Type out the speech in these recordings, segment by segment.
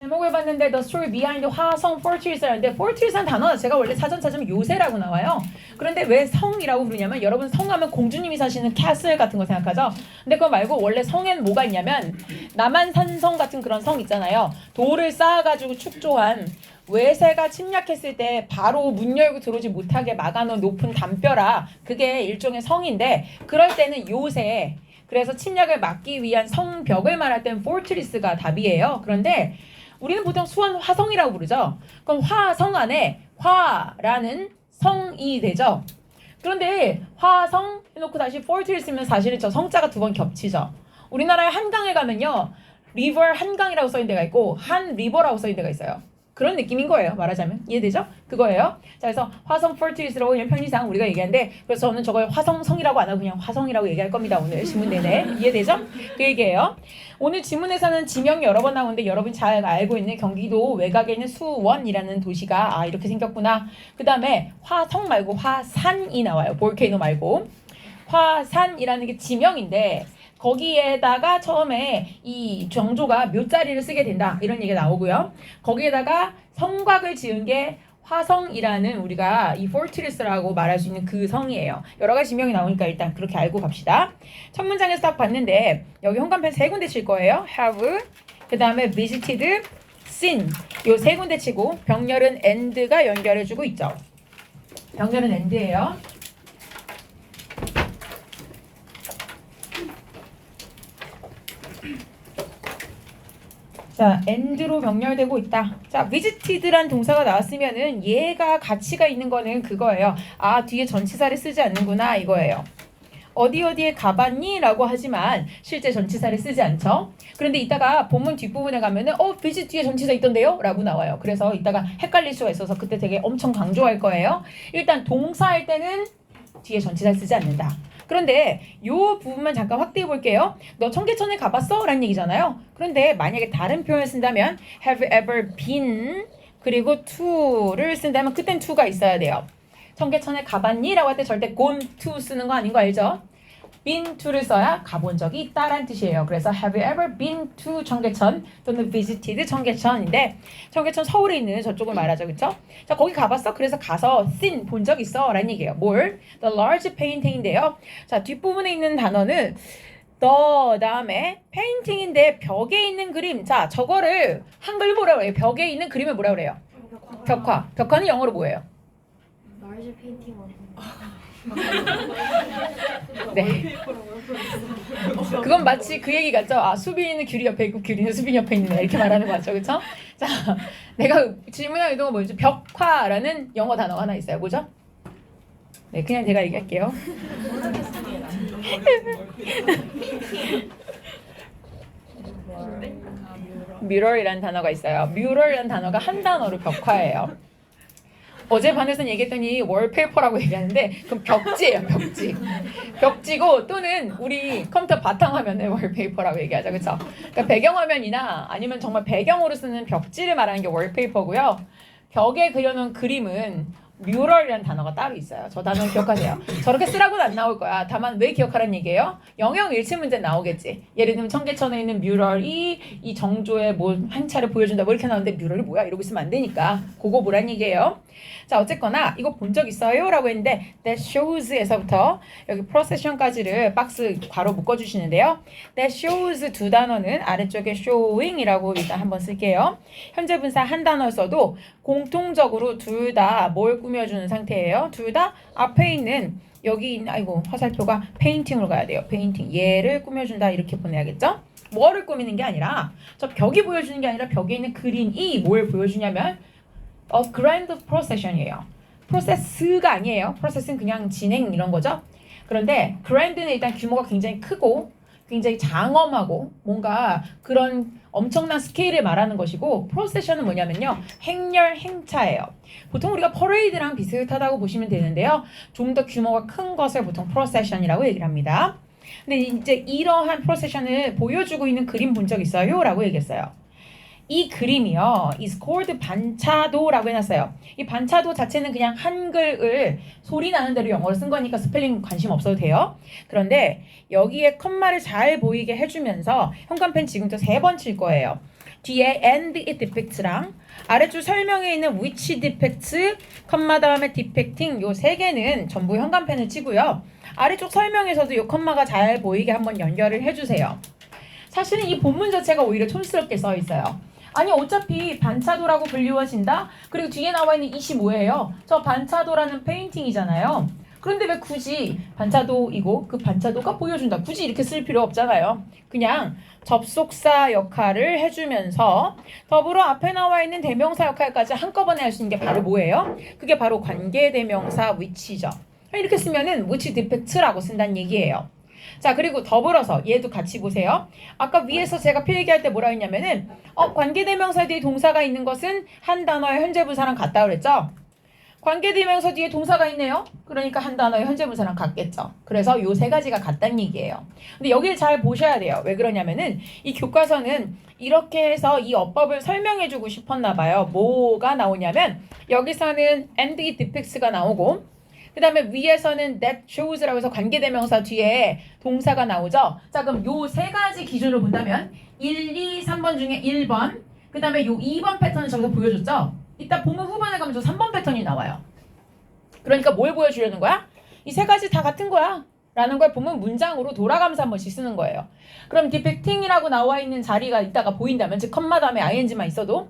제목을 봤는데 The story behind 화성 fortress라는데 fortress란 단어 제가 원래 사전 찾으면 요새라고 나와요. 그런데 왜 성이라고 부르냐면 여러분 성하면 공주님이 사시는 캐슬 같은 거 생각하죠? 근데 그거 말고 원래 성에는 뭐가 있냐면 남한산성 같은 그런 성 있잖아요. 돌을 쌓아가지고 축조한 외세가 침략했을 때 바로 문 열고 들어오지 못하게 막아놓은 높은 담벼락 그게 일종의 성인데 그럴 때는 요새 그래서 침략을 막기 위한 성벽을 말할 때는 fortress가 답이에요. 그런데 우리는 보통 수원 화성이라고 부르죠. 그럼 화성 안에 화라는 성이 되죠. 그런데 화성 해놓고 다시 fortress면 사실은 저 성자가 두 번 겹치죠. 우리나라의 한강에 가면요. river 한강이라고 써있는 데가 있고 한 river라고 써있는 데가 있어요. 그런 느낌인 거예요. 말하자면. 이해되죠? 그거예요. 자, 그래서 화성 fortress라고 그냥 편의상 우리가 얘기하는데 그래서 저는 저걸 화성성이라고 안 하고 그냥 화성이라고 얘기할 겁니다. 오늘 지문 내내. 이해되죠? 그 얘기예요. 오늘 지문에서는 지명이 여러 번 나오는데 여러분 잘 알고 있는 경기도 외곽에 있는 수원이라는 도시가 이렇게 생겼구나. 그 다음에 화성 말고 화산이 나와요. 볼케이노 말고. 화산이라는 게 지명인데 거기에다가 처음에 이 정조가 묘자리를 쓰게 된다 이런 얘기가 나오고요. 거기에다가 성곽을 지은 게 화성이라는 우리가 이 fortress라고 말할 수 있는 그 성이에요. 여러 가지 지명이 나오니까 일단 그렇게 알고 갑시다. 첫 문장에서 딱 봤는데 여기 홍간펜 세 군데 칠 거예요. have 그 다음에 visited, seen 요 세 군데 치고 병렬은 and가 연결해주고 있죠. 병렬은 and예요. 자, and로 병렬되고 있다. 자, visited란 동사가 나왔으면은 얘가 가치가 있는 거는 그거예요. 뒤에 전치사를 쓰지 않는구나 이거예요. 어디에 가봤니? 라고 하지만 실제 전치사를 쓰지 않죠. 그런데 이따가 본문 뒷부분에 가면은 visit 뒤에 전치사 있던데요? 라고 나와요. 그래서 이따가 헷갈릴 수가 있어서 그때 되게 엄청 강조할 거예요. 일단 동사할 때는 뒤에 전치사를 쓰지 않는다. 그런데 이 부분만 잠깐 확대해 볼게요. 너 청계천에 가봤어? 라는 얘기잖아요. 그런데 만약에 다른 표현을 쓴다면 have you ever been 그리고 to를 쓴다면 그땐 to가 있어야 돼요. 청계천에 가봤니? 라고 할 때 절대 gone to 쓰는 거 아닌 거 알죠? been to를 써야 가본 적이 있다라는 뜻이에요. 그래서 have you ever been to 청계천 또는 visited 청계천인데 청계천 서울에 있는 저쪽을 말하죠. 그렇죠? 자, 거기 가봤어? 그래서 가서 seen 본 적 있어? 라는 얘기예요. 뭘? The large painting인데요. 자, 뒷부분에 있는 단어는 the 다음에 painting인데 벽에 있는 그림. 자, 저거를 한글 뭐라 그래요? 벽에 있는 그림을 뭐라 그래요? 벽화. 벽화는 영어로 뭐예요? large painting 네. 그건 마치 그 얘기 같죠? 수빈이는 귤이 옆에 있고 귤이는 수빈이 옆에 있는 애 이렇게 말하는 거 맞죠? 그쵸? 자, 내가 질문할 의도가 뭐죠? 벽화라는 영어 단어가 하나 있어요. 뭐죠? 네, 그냥 제가 얘기할게요. mirror이라는 단어가 있어요. mirror이라는 단어가 한 단어로 벽화예요. 어제 반에서는 얘기했더니 월페이퍼라고 얘기하는데 그럼 벽지예요. 벽지. 벽지고 또는 우리 컴퓨터 바탕화면을 월페이퍼라고 얘기하죠. 그렇죠? 그러니까 배경화면이나 아니면 정말 배경으로 쓰는 벽지를 말하는 게 월페이퍼고요. 벽에 그려놓은 그림은 뮤럴이라는 단어가 따로 있어요. 저 단어 기억하세요. 저렇게 쓰라고는 안 나올 거야. 다만 왜 기억하라는 얘기예요? 영역 일치 문제 나오겠지. 예를 들면 청계천에 있는 뮤럴이 이 정조의 뭐 한차를 보여준다 뭐 이렇게 나오는데 뮤럴이 뭐야? 이러고 있으면 안 되니까 그거 뭐란 얘기예요? 자, 어쨌거나 이거 본 적 있어요? 라고 했는데 that shows에서부터 여기 procession까지를 박스 괄호 묶어주시는데요. that shows 두 단어는 아래쪽에 showing이라고 일단 한번 쓸게요. 현재 분사 한 단어 써도 공통적으로 둘 다 뭘 꾸며주는 상태예요. 둘 다 앞에 있는 여기 있는 화살표가 페인팅으로 가야 돼요. 페인팅 얘를 꾸며준다 이렇게 보내야겠죠? 뭐를 꾸미는 게 아니라 저 벽이 보여주는 게 아니라 벽에 있는 그림이 뭘 보여주냐면 a grand procession이에요. 프로세스가 아니에요. 프로세스는 그냥 진행 이런 거죠. 그런데 grand는 일단 규모가 굉장히 크고 굉장히 장엄하고 뭔가 그런 엄청난 스케일을 말하는 것이고 프로세션은 뭐냐면요. 행렬 행차예요. 보통 우리가 퍼레이드랑 비슷하다고 보시면 되는데요. 좀 더 규모가 큰 것을 보통 프로세션이라고 얘기를 합니다. 근데 이제 이러한 프로세션을 보여주고 있는 그림 본 적 있어요? 라고 얘기했어요. 이 그림이요. is called 반차도라고 해놨어요. 이 반차도 자체는 그냥 한글을 소리 나는 대로 영어로 쓴 거니까 스펠링 관심 없어도 돼요. 그런데 여기에 컴마를 잘 보이게 해주면서 현관펜 지금부터 3번 칠 거예요. 뒤에 and it depicts랑 아래쪽 설명에 있는 which depicts, 컴마 다음에 depicting 요 세 개는 전부 현관펜을 치고요. 아래쪽 설명에서도 요 컴마가 잘 보이게 한번 연결을 해주세요. 사실은 이 본문 자체가 오히려 촌스럽게 써 있어요. 아니 어차피 반차도라고 불리워진다? 그리고 뒤에 나와 있는 25예요. 저 반차도라는 페인팅이잖아요. 그런데 왜 굳이 반차도이고 그 반차도가 보여준다. 굳이 이렇게 쓸 필요 없잖아요. 그냥 접속사 역할을 해주면서 더불어 앞에 나와 있는 대명사 역할까지 한꺼번에 할 수 있는 게 바로 뭐예요? 그게 바로 관계대명사 which죠. 이렇게 쓰면은 which defect라고 쓴다는 얘기예요. 자, 그리고 더불어서 얘도 같이 보세요. 아까 위에서 제가 필기할 때 뭐라 했냐면은 관계대명사 뒤에 동사가 있는 것은 한 단어의 현재분사랑 같다 그랬죠? 관계대명사 뒤에 동사가 있네요. 그러니까 한 단어의 현재분사랑 같겠죠. 그래서 요 세 가지가 같다는 얘기예요. 근데 여기를 잘 보셔야 돼요. 왜 그러냐면은 이 교과서는 이렇게 해서 이 어법을 설명해주고 싶었나 봐요. 뭐가 나오냐면 여기서는 and it depicts가 나오고 그 다음에 위에서는 that shows라고 해서 관계대명사 뒤에 동사가 나오죠. 자, 그럼 요 세 가지 기준으로 본다면 1, 2, 3번 중에 1번 그 다음에 요 2번 패턴을 저기서 보여줬죠. 이따 보면 후반에 가면 저 3번 패턴이 나와요. 그러니까 뭘 보여주려는 거야? 이 세 가지 다 같은 거야 라는 걸 보면 문장으로 돌아가면서 한 번씩 쓰는 거예요. 그럼 depicting이라고 나와 있는 자리가 이따가 보인다면 즉 컴마 다음에 ing만 있어도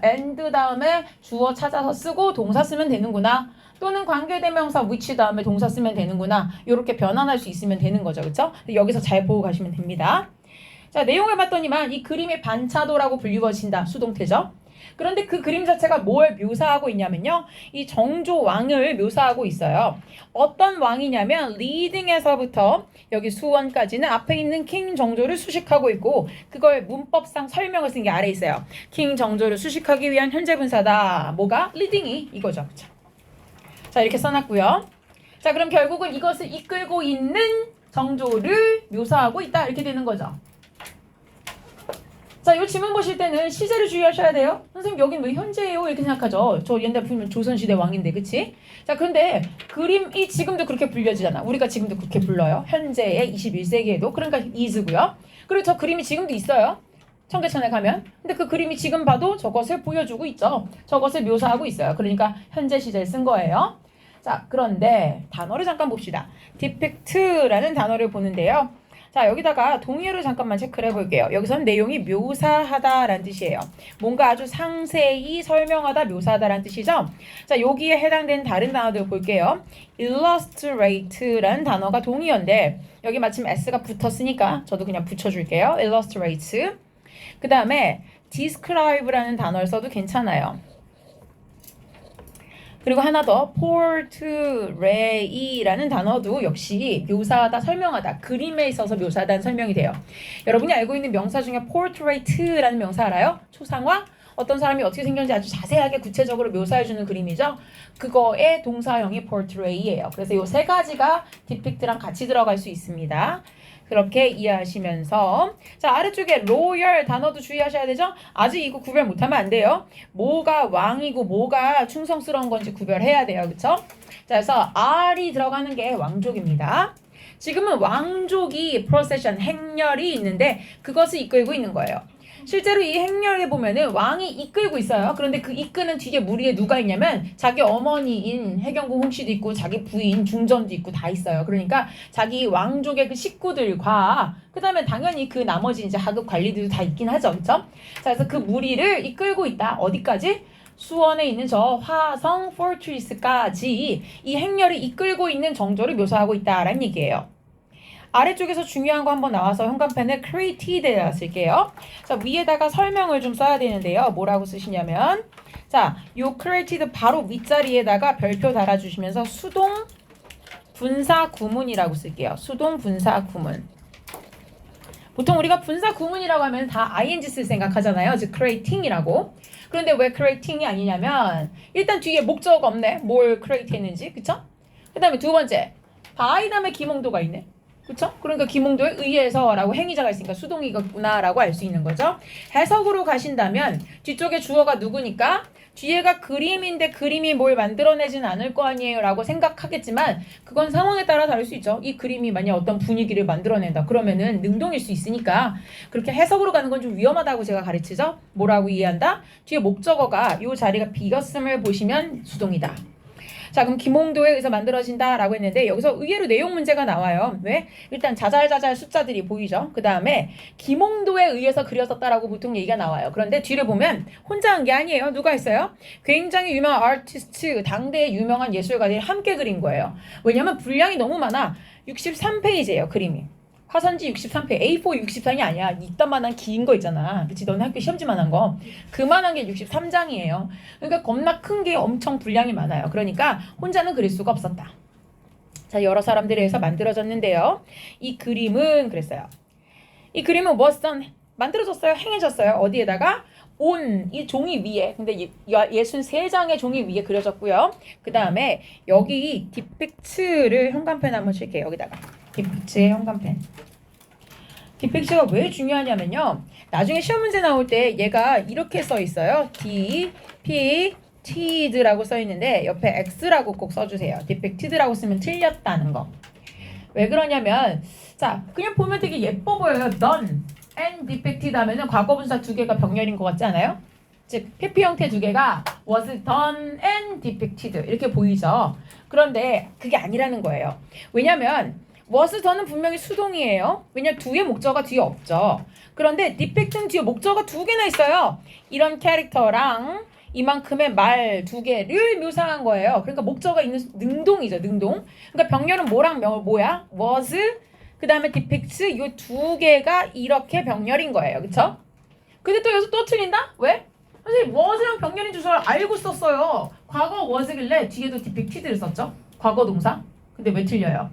and 다음에 주어 찾아서 쓰고 동사 쓰면 되는구나. 또는 관계대명사 which 다음에 동사 쓰면 되는구나. 이렇게 변환할 수 있으면 되는 거죠. 그렇죠? 여기서 잘 보고 가시면 됩니다. 자, 내용을 봤더니만 이 그림의 반차도라고 불리워진다. 수동태죠. 그런데 그 그림 자체가 뭘 묘사하고 있냐면요. 이 정조왕을 묘사하고 있어요. 어떤 왕이냐면 리딩에서부터 여기 수원까지는 앞에 있는 킹 정조를 수식하고 있고 그걸 문법상 설명을 쓴 게 아래에 있어요. 킹 정조를 수식하기 위한 현재분사다. 뭐가? 리딩이 이거죠. 그쵸? 자, 이렇게 써놨고요. 자, 그럼 결국은 이것을 이끌고 있는 정조를 묘사하고 있다. 이렇게 되는 거죠. 자, 이 지문 보실 때는 시제를 주의하셔야 돼요. 선생님 여긴 왜 현재예요? 이렇게 생각하죠. 저 옛날 보면 조선시대 왕인데, 그치? 자, 그런데 그림이 지금도 그렇게 불려지잖아. 우리가 지금도 그렇게 불러요. 현재의 21세기에도. 그러니까 is고요. 그리고 저 그림이 지금도 있어요. 청계천에 가면. 근데 그 그림이 지금 봐도 저것을 보여주고 있죠. 저것을 묘사하고 있어요. 그러니까 현재 시제를 쓴 거예요. 자, 그런데 단어를 잠깐 봅시다. depict라는 단어를 보는데요. 자, 여기다가 동의어를 잠깐만 체크를 해볼게요. 여기서는 내용이 묘사하다라는 뜻이에요. 뭔가 아주 상세히 설명하다, 묘사하다라는 뜻이죠. 자, 여기에 해당되는 다른 단어들 볼게요. illustrate라는 단어가 동의어인데 여기 마침 s가 붙었으니까 저도 그냥 붙여줄게요. illustrate. 그 다음에 describe라는 단어를 써도 괜찮아요. 그리고 하나 더 portray라는 단어도 역시 묘사하다, 설명하다, 그림에 있어서 묘사하다는 설명이 돼요. 여러분이 알고 있는 명사 중에 portrait라는 명사 알아요? 초상화? 어떤 사람이 어떻게 생겼는지 아주 자세하게 구체적으로 묘사해주는 그림이죠. 그거의 동사형이 portray예요. 그래서 이 세 가지가 depict랑 같이 들어갈 수 있습니다. 그렇게 이해하시면서 자, 아래쪽에 로열 단어도 주의하셔야 되죠. 아직 이거 구별 못하면 안 돼요. 뭐가 왕이고 뭐가 충성스러운 건지 구별해야 돼요. 그쵸? 자, 그래서 R이 들어가는 게 왕족입니다. 지금은 왕족이 프로세션, 행렬이 있는데 그것을 이끌고 있는 거예요. 실제로 이 행렬에 보면은 왕이 이끌고 있어요. 그런데 그 이끄는 뒤에 무리에 누가 있냐면 자기 어머니인 해경궁 홍씨도 있고 자기 부인 중전도 있고 다 있어요. 그러니까 자기 왕족의 그 식구들과 그 다음에 당연히 그 나머지 이제 하급 관리들도 다 있긴 하죠. 그렇죠? 자, 그래서 그 무리를 이끌고 있다. 어디까지? 수원에 있는 저 화성 포트리스까지 이 행렬이 이끌고 있는 정조를 묘사하고 있다라는 얘기예요. 아래쪽에서 중요한 거 한번 나와서 현관펜을 created에다 쓸게요. 자, 위에다가 설명을 좀 써야 되는데요. 뭐라고 쓰시냐면 자, 요 created 바로 윗자리에다가 별표 달아주시면서 수동 분사 구문이라고 쓸게요. 수동 분사 구문. 보통 우리가 분사 구문이라고 하면 다 ing 쓸 생각하잖아요. 즉 creating이라고. 그런데 왜 creating이 아니냐면 일단 뒤에 목적 없네. 뭘 create 했는지. 그쵸? 그 다음에 두 번째 by 다음에 기몽도가 있네. 그쵸? 그러니까 기몽도에 의해서 라고 행위자가 있으니까 수동이구나 라고 알 수 있는 거죠. 해석으로 가신다면 뒤쪽에 주어가 누구니까 뒤에가 그림인데 그림이 뭘 만들어내진 않을 거 아니에요 라고 생각하겠지만 그건 상황에 따라 다를 수 있죠. 이 그림이 만약 어떤 분위기를 만들어낸다 그러면은 능동일 수 있으니까 그렇게 해석으로 가는 건 좀 위험하다고 제가 가르치죠. 뭐라고 이해한다? 뒤에 목적어가 이 자리가 비었음을 보시면 수동이다. 자, 그럼 김홍도에 의해서 만들어진다 라고 했는데 여기서 의외로 내용 문제가 나와요. 왜? 일단 자잘자잘 숫자들이 보이죠. 그 다음에 김홍도에 의해서 그려졌다라고 보통 얘기가 나와요. 그런데 뒤를 보면 혼자 한 게 아니에요. 누가 했어요? 굉장히 유명한 아티스트, 당대의 유명한 예술가들이 함께 그린 거예요. 왜냐면 분량이 너무 많아. 63페이지예요, 그림이. 화선지 63페이지, A4 64이 아니야. 이딴만한 긴 거 있잖아. 그치? 너네 학교 시험지만한 거. 그만한 게 63장이에요. 그러니까 겁나 큰 게 엄청 분량이 많아요. 그러니까 혼자는 그릴 수가 없었다. 자, 여러 사람들에 의해서 만들어졌는데요. 이 그림은 그랬어요. 이 그림은 was done, 만들어졌어요. 행해졌어요. 어디에다가? on, 이 종이 위에. 근데 63장의 종이 위에 그려졌고요. 그 다음에 여기 depict를 현관펜 한번 칠게요. 여기다가. depict의 현관펜. depict가 왜 중요하냐면요. 나중에 시험 문제 나올 때 얘가 이렇게 써 있어요. depicted라고 써 있는데 옆에 x라고 꼭 써주세요. depicted라고 쓰면 틀렸다는 거. 왜 그러냐면 자 그냥 보면 되게 예뻐 보여요. done and depicted 하면은 과거분사 두 개가 병렬인 것 같지 않아요? 즉 PP 형태 두 개가 was done and depicted 이렇게 보이죠. 그런데 그게 아니라는 거예요. 왜냐면 was done은 분명히 수동이에요. 왜냐면 뒤에 목적어가 뒤에 없죠. 그런데 depict는 뒤에 목적어가 두 개나 있어요. 이런 캐릭터랑 이만큼의 말 두 개를 묘사한 거예요. 그러니까 목적어가 있는 능동이죠. 능동. 그러니까 병렬은 뭐랑 뭐야? was 그 다음에 depicts 이 두 개가 이렇게 병렬인 거예요. 그쵸? 근데 또 여기서 또 틀린다? 왜? 선생님 was랑 병렬인 줄 알고 썼어요. 과거 was길래 뒤에도 depicted를 썼죠. 과거 동사. 근데 왜 틀려요?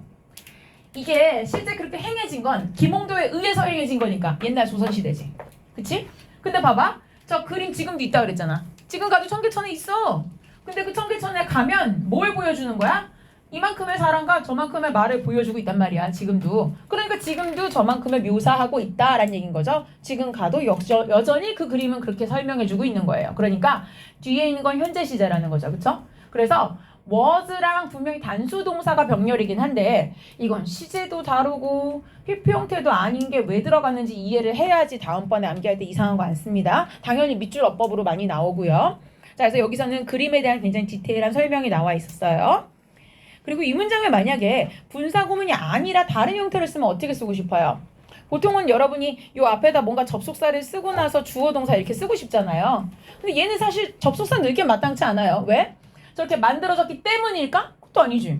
이게 실제 그렇게 행해진 건 김홍도에 의해서 행해진 거니까 옛날 조선시대지. 그치? 근데 봐봐. 저 그림 지금도 있다 그랬잖아. 지금 가도 청계천에 있어. 근데 그 청계천에 가면 뭘 보여주는 거야? 이만큼의 사람과 저만큼의 말을 보여주고 있단 말이야. 지금도. 그러니까 지금도 저만큼의 묘사하고 있다라는 얘기인 거죠. 지금 가도 여전히 그 그림은 그렇게 설명해주고 있는 거예요. 그러니까 뒤에 있는 건 현재 시제라는 거죠. 그쵸? 그래서 was랑 분명히 단수 동사가 병렬이긴 한데 이건 시제도 다르고 PP 형태도 아닌 게 왜 들어갔는지 이해를 해야지 다음번에 암기할 때 이상한 거 안 씁니다. 당연히 밑줄 어법으로 많이 나오고요. 자, 그래서 여기서는 그림에 대한 굉장히 디테일한 설명이 나와 있었어요. 그리고 이 문장을 만약에 분사구문이 아니라 다른 형태를 쓰면 어떻게 쓰고 싶어요? 보통은 여러분이 요 앞에다 뭔가 접속사를 쓰고 나서 주어 동사 이렇게 쓰고 싶잖아요. 근데 얘는 사실 접속사 넣기 마땅치 않아요. 왜? 저렇게 만들어졌기 때문일까? 그것도 아니지.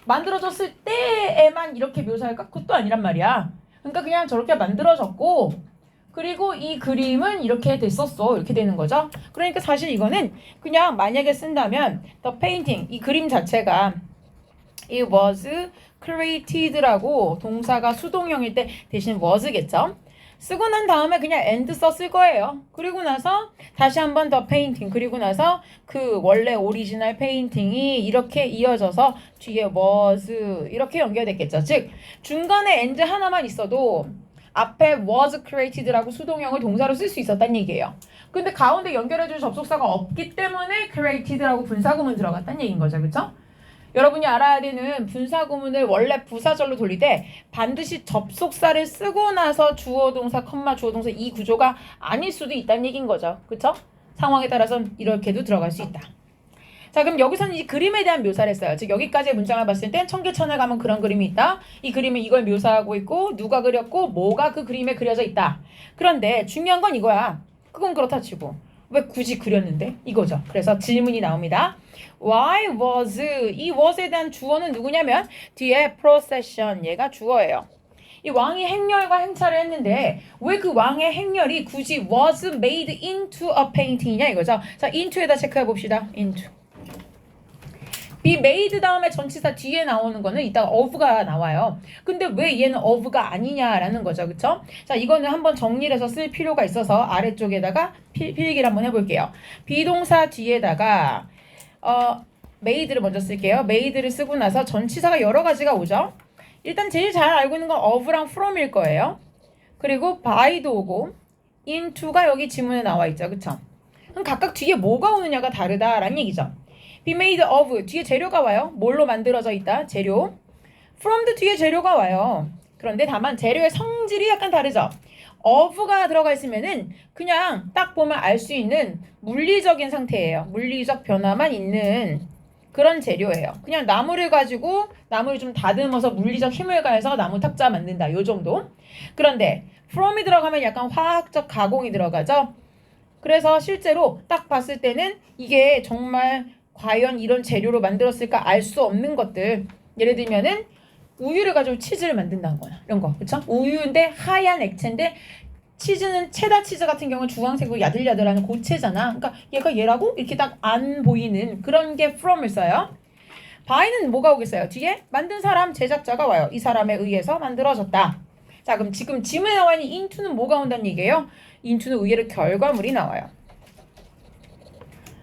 만들어졌을 때에만 이렇게 묘사할까? 그것도 아니란 말이야. 그러니까 그냥 저렇게 만들어졌고 그리고 이 그림은 이렇게 됐었어. 이렇게 되는 거죠. 그러니까 사실 이거는 그냥 만약에 쓴다면 the painting, 이 그림 자체가 it was created라고 동사가 수동형일 때 대신 was겠죠. 쓰고 난 다음에 그냥 and 썼을 거예요. 그리고 나서 다시 한번 더 페인팅 그리고 나서 그 원래 오리지널 페인팅이 이렇게 이어져서 뒤에 was 이렇게 연결됐겠죠. 즉 중간에 and 하나만 있어도 앞에 was created라고 수동형을 동사로 쓸 수 있었단 얘기예요. 근데 가운데 연결해줄 접속사가 없기 때문에 created라고 분사구문 들어갔단 얘기인 거죠. 그렇죠? 여러분이 알아야 되는 분사구문을 원래 부사절로 돌릴 때 반드시 접속사를 쓰고 나서 주어동사, 주어동사 이 구조가 아닐 수도 있다는 얘기인 거죠. 그쵸? 상황에 따라서는 이렇게도 들어갈 수 있다. 자, 그럼 여기서는 이 그림에 대한 묘사를 했어요. 즉 여기까지의 문장을 봤을 때 청계천에 가면 그런 그림이 있다. 이 그림은 이걸 묘사하고 있고 누가 그렸고 뭐가 그 그림에 그려져 있다. 그런데 중요한 건 이거야. 그건 그렇다 치고 왜 굳이 그렸는데? 이거죠. 그래서 질문이 나옵니다. Why was? 이 was에 대한 주어는 누구냐면 뒤에 procession, 얘가 주어예요. 이 왕이 행렬과 행차를 했는데 왜 그 왕의 행렬이 굳이 was made into a painting이냐 이거죠. 자, into에다 체크해 봅시다. into. be made 다음에 전치사 뒤에 나오는 거는 이따가 of가 나와요. 근데 왜 얘는 of가 아니냐라는 거죠. 그쵸? 자, 이거는 한번 정리를 해서 쓸 필요가 있어서 아래쪽에다가 필기를 한번 해볼게요. 비동사 뒤에다가 made를 먼저 쓸게요. made를 쓰고 나서 전치사가 여러 가지가 오죠. 일단 제일 잘 알고 있는 건 of랑 from일 거예요. 그리고 by도 오고 into가 여기 지문에 나와 있죠. 그쵸? 그럼 각각 뒤에 뭐가 오느냐가 다르다라는 얘기죠. be made of 뒤에 재료가 와요. 뭘로 만들어져 있다? 재료. from도 뒤에 재료가 와요. 그런데 다만 재료의 성질이 약간 다르죠. of가 들어가 있으면은 그냥 딱 보면 알 수 있는 물리적인 상태예요. 물리적 변화만 있는 그런 재료예요. 그냥 나무를 가지고 나무를 좀 다듬어서 물리적 힘을 가해서 나무 탁자 만든다. 요 정도. 그런데 from이 들어가면 약간 화학적 가공이 들어가죠. 그래서 실제로 딱 봤을 때는 이게 정말 과연 이런 재료로 만들었을까 알 수 없는 것들. 예를 들면은 우유를 가지고 치즈를 만든다는 거야. 이런 거. 그쵸? 우유인데 하얀 액체인데 치즈는 체다 치즈 같은 경우는 주황색으로 야들야들하는 고체잖아. 그러니까 얘가 얘라고 이렇게 딱 안 보이는 그런 게 from을 써요. by는 뭐가 오겠어요? 뒤에 만든 사람 제작자가 와요. 이 사람에 의해서 만들어졌다. 자, 그럼 지금 지문에 나와 있는 into는 뭐가 온다는 얘기예요? into는 의외로 결과물이 나와요.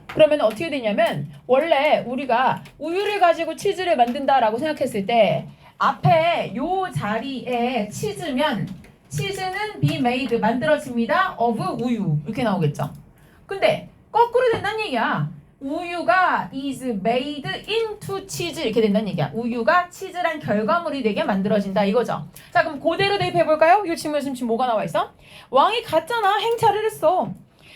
그러면 어떻게 되냐면 원래 우리가 우유를 가지고 치즈를 만든다라고 생각했을 때 앞에 요 자리에 치즈면 치즈는 be made 만들어집니다 of 우유 이렇게 나오겠죠. 근데 거꾸로 된다는 얘기야. 우유가 is made into 치즈 이렇게 된다는 얘기야. 우유가 치즈란 결과물이 되게 만들어진다 이거죠. 자, 그럼 그대로 대입해 볼까요? 이 질문에서 지금 뭐가 나와 있어? 왕이 갔잖아. 행차를 했어.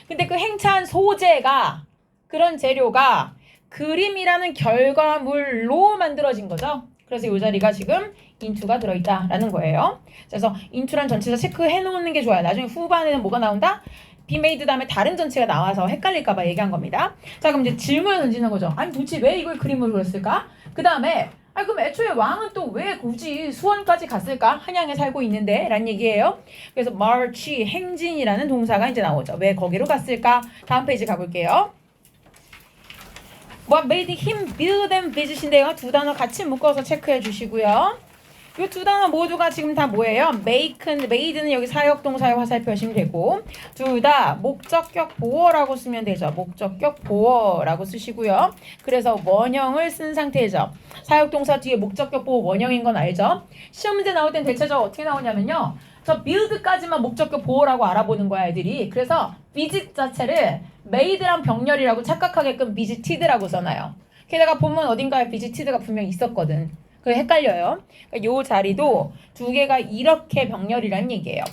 근데 그 행차한 소재가 그런 재료가 그림이라는 결과물로 만들어진 거죠. 그래서 이 자리가 지금 into가 들어있다라는 거예요. 그래서 into란 전체에서 체크해 놓는 게 좋아요. 나중에 후반에는 뭐가 나온다? be made 다음에 다른 전체가 나와서 헷갈릴까봐 얘기한 겁니다. 자, 그럼 이제 질문을 던지는 거죠. 아니 도대체 왜 이걸 그림으로 그렸을까? 그 다음에 그럼 애초에 왕은 또 왜 굳이 수원까지 갔을까? 한양에 살고 있는데 라는 얘기예요. 그래서 march 행진이라는 동사가 이제 나오죠. 왜 거기로 갔을까? 다음 페이지 가볼게요. What made him build and visit인데요. 두 단어 같이 묶어서 체크해 주시고요. 이 두 단어 모두가 지금 다 뭐예요? made는 여기 사역동사의 화살표시면 되고 둘 다 목적격 보어라고 쓰면 되죠. 목적격 보어라고 쓰시고요. 그래서 원형을 쓴 상태죠. 사역동사 뒤에 목적격 보어 원형인 건 알죠? 시험 문제 나올 땐 대체적으로 어떻게 나오냐면요. 저 build까지만 목적격 보어라고 알아보는 거야 애들이. 그래서 visit 자체를 made랑 병렬이라고 착각하게끔 visited라고 써놔요. 게다가 본문 어딘가에 visited가 분명히 있었거든. 그게 헷갈려요. 그러니까 요 자리도 두 개가 이렇게 병렬이란 얘기예요.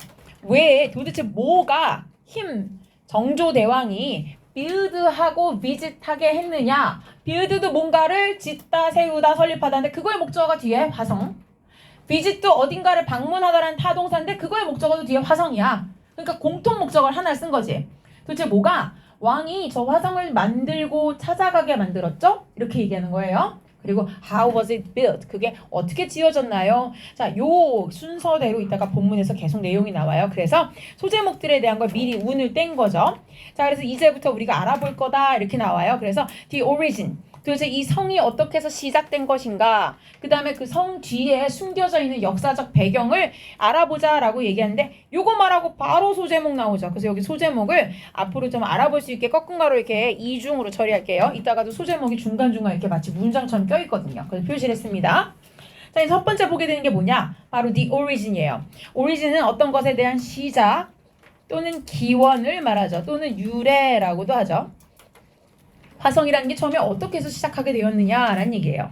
왜 도대체 뭐가 힘 정조대왕이 build하고 visit하게 했느냐? build도 뭔가를 짓다, 세우다, 설립하다인데 그거의 목적어가 뒤에 화성. visit도 어딘가를 방문하다라는 타동사인데 그거의 목적어도 뒤에 화성이야. 그러니까 공통 목적어를 하나 쓴 거지. 도대체 뭐가 왕이 저 화성을 만들고 찾아가게 만들었죠? 이렇게 얘기하는 거예요. 그리고 how was it built? 그게 어떻게 지어졌나요? 자, 요 순서대로 이따가 본문에서 계속 내용이 나와요. 그래서 소제목들에 대한 걸 미리 운을 뗀 거죠. 자, 그래서 이제부터 우리가 알아볼 거다 이렇게 나와요. 그래서 the origin. 도대체 이 성이 어떻게 해서 시작된 것인가? 그 다음에 그 성 뒤에 숨겨져 있는 역사적 배경을 알아보자라고 얘기하는데 요거 말하고 바로 소제목 나오죠. 그래서 여기 소제목을 앞으로 좀 알아볼 수 있게 꺾은가로 이렇게 이중으로 처리할게요. 이따가도 소제목이 중간중간 이렇게 마치 문장처럼 껴있거든요. 그래서 표시를 했습니다. 자, 이제 첫 번째 보게 되는 게 뭐냐? 바로 the origin이에요. origin은 어떤 것에 대한 시작 또는 기원을 말하죠. 또는 유래라고도 하죠. 화성이라는 게 처음에 어떻게 해서 시작하게 되었느냐라는 얘기예요.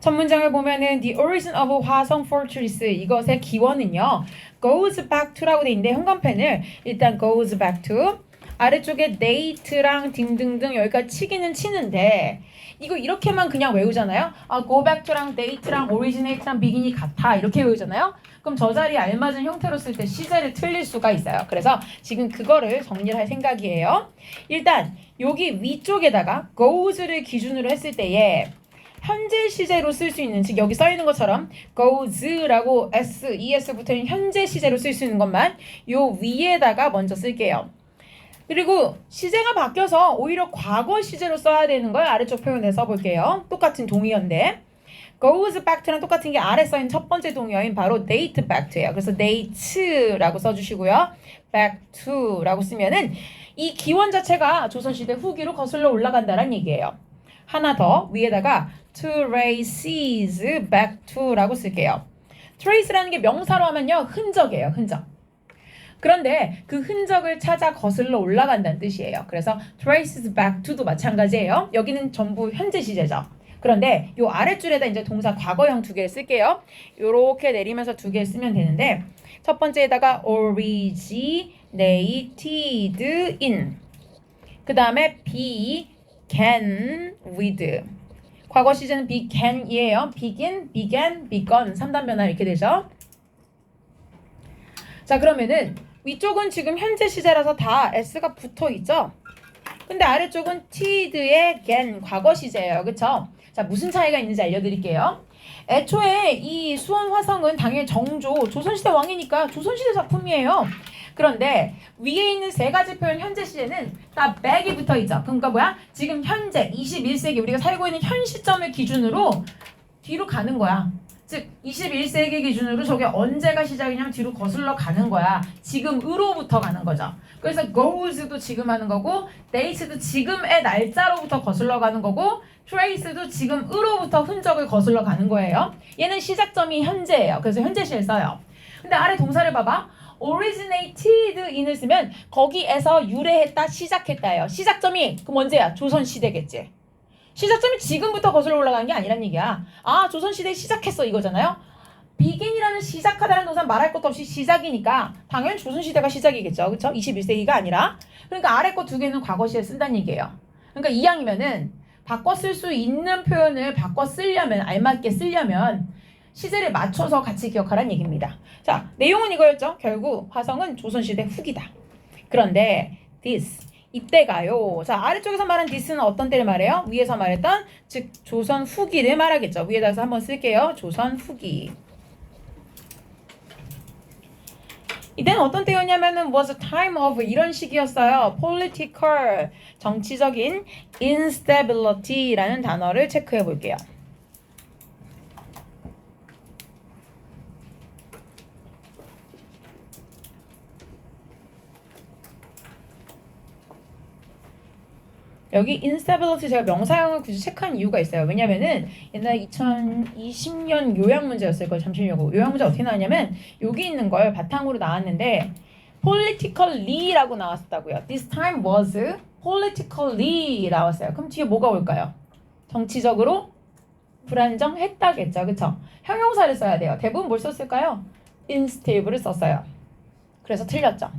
첫 문장을 보면은 the origin of 화성 fortress 이것의 기원은요 goes back to라고 돼 있는데 현관펜을 일단 goes back to 아래쪽에 date랑 등등등 여기까지 치기는 치는데 이거 이렇게만 그냥 외우잖아요. go back to랑 date랑 originate랑 begin이 같아 이렇게 외우잖아요. 그럼 저 자리에 알맞은 형태로 쓸 때 시제를 틀릴 수가 있어요. 그래서 지금 그거를 정리를 할 생각이에요. 일단 여기 위쪽에다가 goes를 기준으로 했을 때에 현재 시제로 쓸 수 있는 즉 여기 써 있는 것처럼 goes라고 es 붙어있는 현재 시제로 쓸 수 있는 것만 요 위에다가 먼저 쓸게요. 그리고 시제가 바뀌어서 오히려 과거 시제로 써야 되는 걸 아래쪽 표현에 써볼게요. 똑같은 동의어인데 goes back to랑 똑같은 게 아래 써있는 첫 번째 동의어인 바로 date back to예요. 그래서 date라고 써주시고요. back to라고 쓰면은 이 기원 자체가 조선시대 후기로 거슬러 올라간다는 얘기예요. 하나 더 위에다가 traces back to라고 쓸게요. trace라는 게 명사로 하면요 흔적이에요. 흔적. 그런데 그 흔적을 찾아 거슬러 올라간다는 뜻이에요. 그래서 traces back to도 마찬가지예요. 여기는 전부 현재 시제죠. 그런데 요 아랫줄에다 이제 동사 과거형 두 개를 쓸게요. 요렇게 내리면서 두 개 쓰면 되는데 첫 번째에다가 originated in 그 다음에 began with 과거 시제는 began이에요. begin, began, begun 3단 변화 이렇게 되죠. 자 그러면은 위쪽은 지금 현재 시제라서 다 s가 붙어 있죠. 근데 아래쪽은 tid의 gan 과거 시제예요. 그쵸? 자 무슨 차이가 있는지 알려드릴게요. 애초에 이 수원 화성은 당연히 정조 조선시대 왕이니까 조선시대 작품이에요. 그런데 위에 있는 세 가지 표현 현재 시제는 다 back이 붙어 있죠. 그러니까 뭐야? 지금 현재 21세기 우리가 살고 있는 현 시점을 기준으로 뒤로 가는 거야. 즉 21세기 기준으로 저게 언제가 시작이냐면 뒤로 거슬러 가는 거야. 지금으로부터 가는 거죠. 그래서 goes도 지금 하는 거고 dates도 지금의 날짜로부터 거슬러 가는 거고 trace도 지금으로부터 흔적을 거슬러 가는 거예요. 얘는 시작점이 현재예요. 그래서 현재시를 써요. 근데 아래 동사를 봐봐. originated in을 쓰면 거기에서 유래했다, 시작했다예요. 시작점이 그럼 언제야? 조선시대겠지. 시작점이 지금부터 거슬러 올라가는 게 아니란 얘기야. 아, 조선시대 시작했어 이거잖아요. begin이라는 시작하다는 동사는 말할 것도 없이 시작이니까 당연히 조선시대가 시작이겠죠. 그쵸? 21세기가 아니라. 그러니까 아래 거 두 개는 과거시에 쓴다는 얘기예요. 그러니까 이왕이면은 바꿔 쓸 수 있는 표현을 바꿔 쓰려면 알맞게 쓰려면 시제를 맞춰서 같이 기억하라는 얘기입니다. 자, 내용은 이거였죠. 결국 화성은 조선시대 후기다. 그런데 this 이때가요. 자, 아래쪽에서 말한 this는 어떤 때를 말해요? 위에서 말했던 즉 조선 후기를 말하겠죠. 위에다가 한번 쓸게요. 조선 후기. 이때는 어떤 때였냐면은 was a time of 이런 시기였어요. political 정치적인 instability라는 단어를 체크해 볼게요. 여기 instability 제가 명사형을 굳이 체크한 이유가 있어요. 왜냐면은 옛날 2020년 요약 문제였을 거예요. 잠시만요. 요약 문제 어떻게 나왔냐면 여기 있는 걸 바탕으로 나왔는데 politically라고 나왔었다고요. This time was politically 나왔어요. 그럼 뒤에 뭐가 올까요? 정치적으로 불안정했다겠죠. 그쵸? 형용사를 써야 돼요. 대부분 뭘 썼을까요? instable을 썼어요. 그래서 틀렸죠.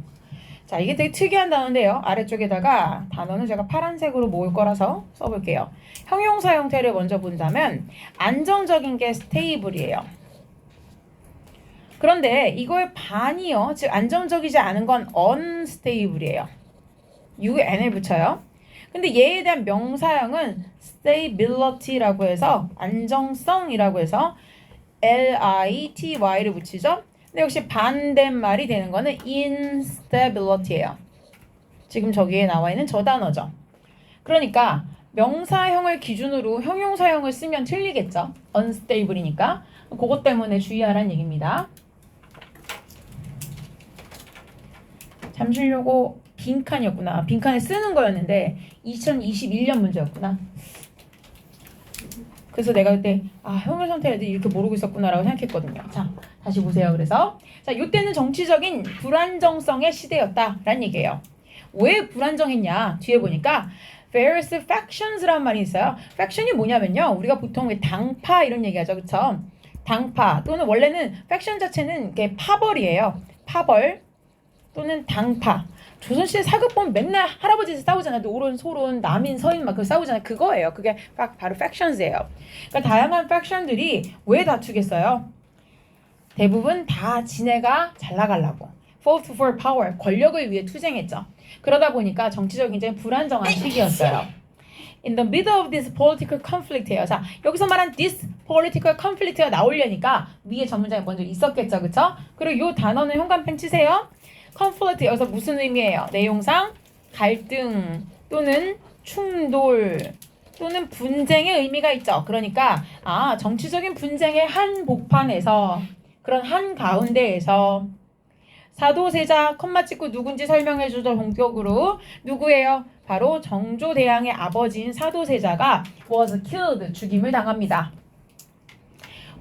자, 이게 되게 특이한 단어인데요. 아래쪽에다가 단어는 제가 파란색으로 모을 거라서 써볼게요. 형용사 형태를 먼저 본다면 안정적인 게 stable이에요. 그런데 이거의 반이요. 즉 안정적이지 않은 건 unstable이에요. U에 n을 붙여요. 근데 얘에 대한 명사형은 stability라고 해서 안정성이라고 해서 lity를 붙이죠. 근데 역시 반대말이 되는 거는 instability예요. 지금 저기에 나와 있는 저 단어죠. 그러니까 명사형을 기준으로 형용사형을 쓰면 틀리겠죠. unstable이니까. 그것 때문에 주의하라는 얘기입니다. 잠시 요거 빈칸이었구나. 빈칸에 쓰는 거였는데 2021년 문제였구나. 그래서 내가 그때 형용 상태 애들이 이렇게 모르고 있었구나라고 생각했거든요. 자, 다시 보세요. 그래서 자, 이때는 정치적인 불안정성의 시대였다라는 얘기예요. 왜 불안정했냐? 뒤에 보니까 various factions라는 말이 있어요. faction이 뭐냐면요. 우리가 보통 당파 이런 얘기하죠. 그쵸? 당파 또는 원래는 faction 자체는 이게 파벌이에요. 파벌 또는 당파. 조선시대 사극 보면 맨날 할아버지들 싸우잖아요. 노론, 소론, 남인, 서인 막 싸우잖아요. 그거예요. 그게 바로 factions예요. 그러니까 다양한 faction들이 왜 다투겠어요? 대부분 다 지네가 잘 나가려고. fought for power, 권력을 위해 투쟁했죠. 그러다 보니까 정치적 굉장히 불안정한 시기였어요. In the middle of this political conflict예요. 자, 여기서 말한 this political conflict가 나오려니까 위에 전문장이 먼저 있었겠죠. 그쵸? 그리고 이 단어는 현관펜 치세요. conflict 여기서 무슨 의미예요? 내용상 갈등 또는 충돌 또는 분쟁의 의미가 있죠. 그러니까 정치적인 분쟁의 한복판에서 그런 한가운데에서 사도세자 컴마 찍고 누군지 설명해주죠. 본격으로 누구예요? 바로 정조대왕의 아버지인 사도세자가 was killed 죽임을 당합니다.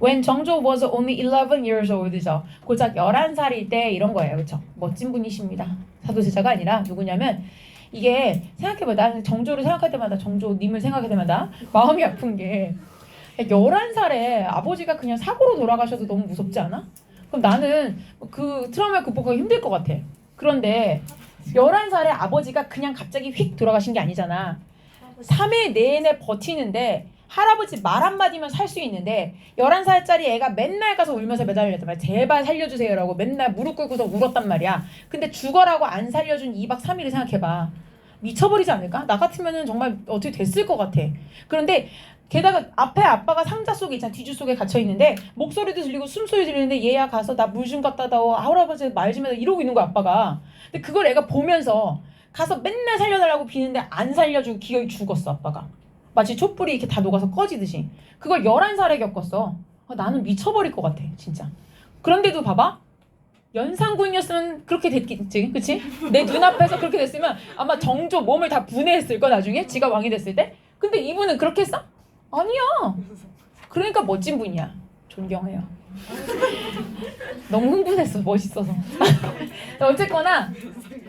When 정조 was only 11 years old죠. 고작 11살일 때 이런 거예요. 그쵸? 멋진 분이십니다. 사도세자가 아니라 누구냐면 이게 생각해봐. 나는 정조를 생각할 때마다 정조님을 생각할 때마다 마음이 아픈 게 11살에 아버지가 그냥 사고로 돌아가셔도 너무 무섭지 않아? 그럼 나는 그 트라우마 극복하기 힘들 것 같아. 그런데 11살에 아버지가 그냥 갑자기 휙 돌아가신 게 아니잖아. 3일 내내 버티는데 할아버지 말 한마디면 살 수 있는데 11살짜리 애가 맨날 가서 울면서 매달렸단 말이야. 제발 살려주세요라고 맨날 무릎 꿇고서 울었단 말이야. 근데 죽어라고 안 살려준 2박 3일을 생각해봐. 미쳐버리지 않을까? 나 같으면은 정말 어떻게 됐을 것 같아. 그런데 게다가 앞에 아빠가 상자 속에 있잖아. 뒤주 속에 갇혀있는데 목소리도 들리고 숨소리 들리는데 얘야 가서 나 물 좀 갖다 다오. 할아버지 말 좀 해라 이러고 있는 거야 아빠가. 근데 그걸 애가 보면서 가서 맨날 살려달라고 비는데 안 살려주고 기어이 죽었어 아빠가. 마치 촛불이 이렇게 다 녹아서 꺼지듯이. 그걸 11살에 겪었어. 나는 미쳐버릴 것 같아 진짜. 그런데도 봐봐. 연산군이었으면 그렇게 됐겠지. 그치? 내 눈앞에서 그렇게 됐으면 아마 정조 몸을 다 분해했을 거 나중에 지가 왕이 됐을 때. 근데 이분은 그렇게 했어? 아니야. 그러니까 멋진 분이야. 존경해요. 너무 흥분했어. 멋있어서. 어쨌거나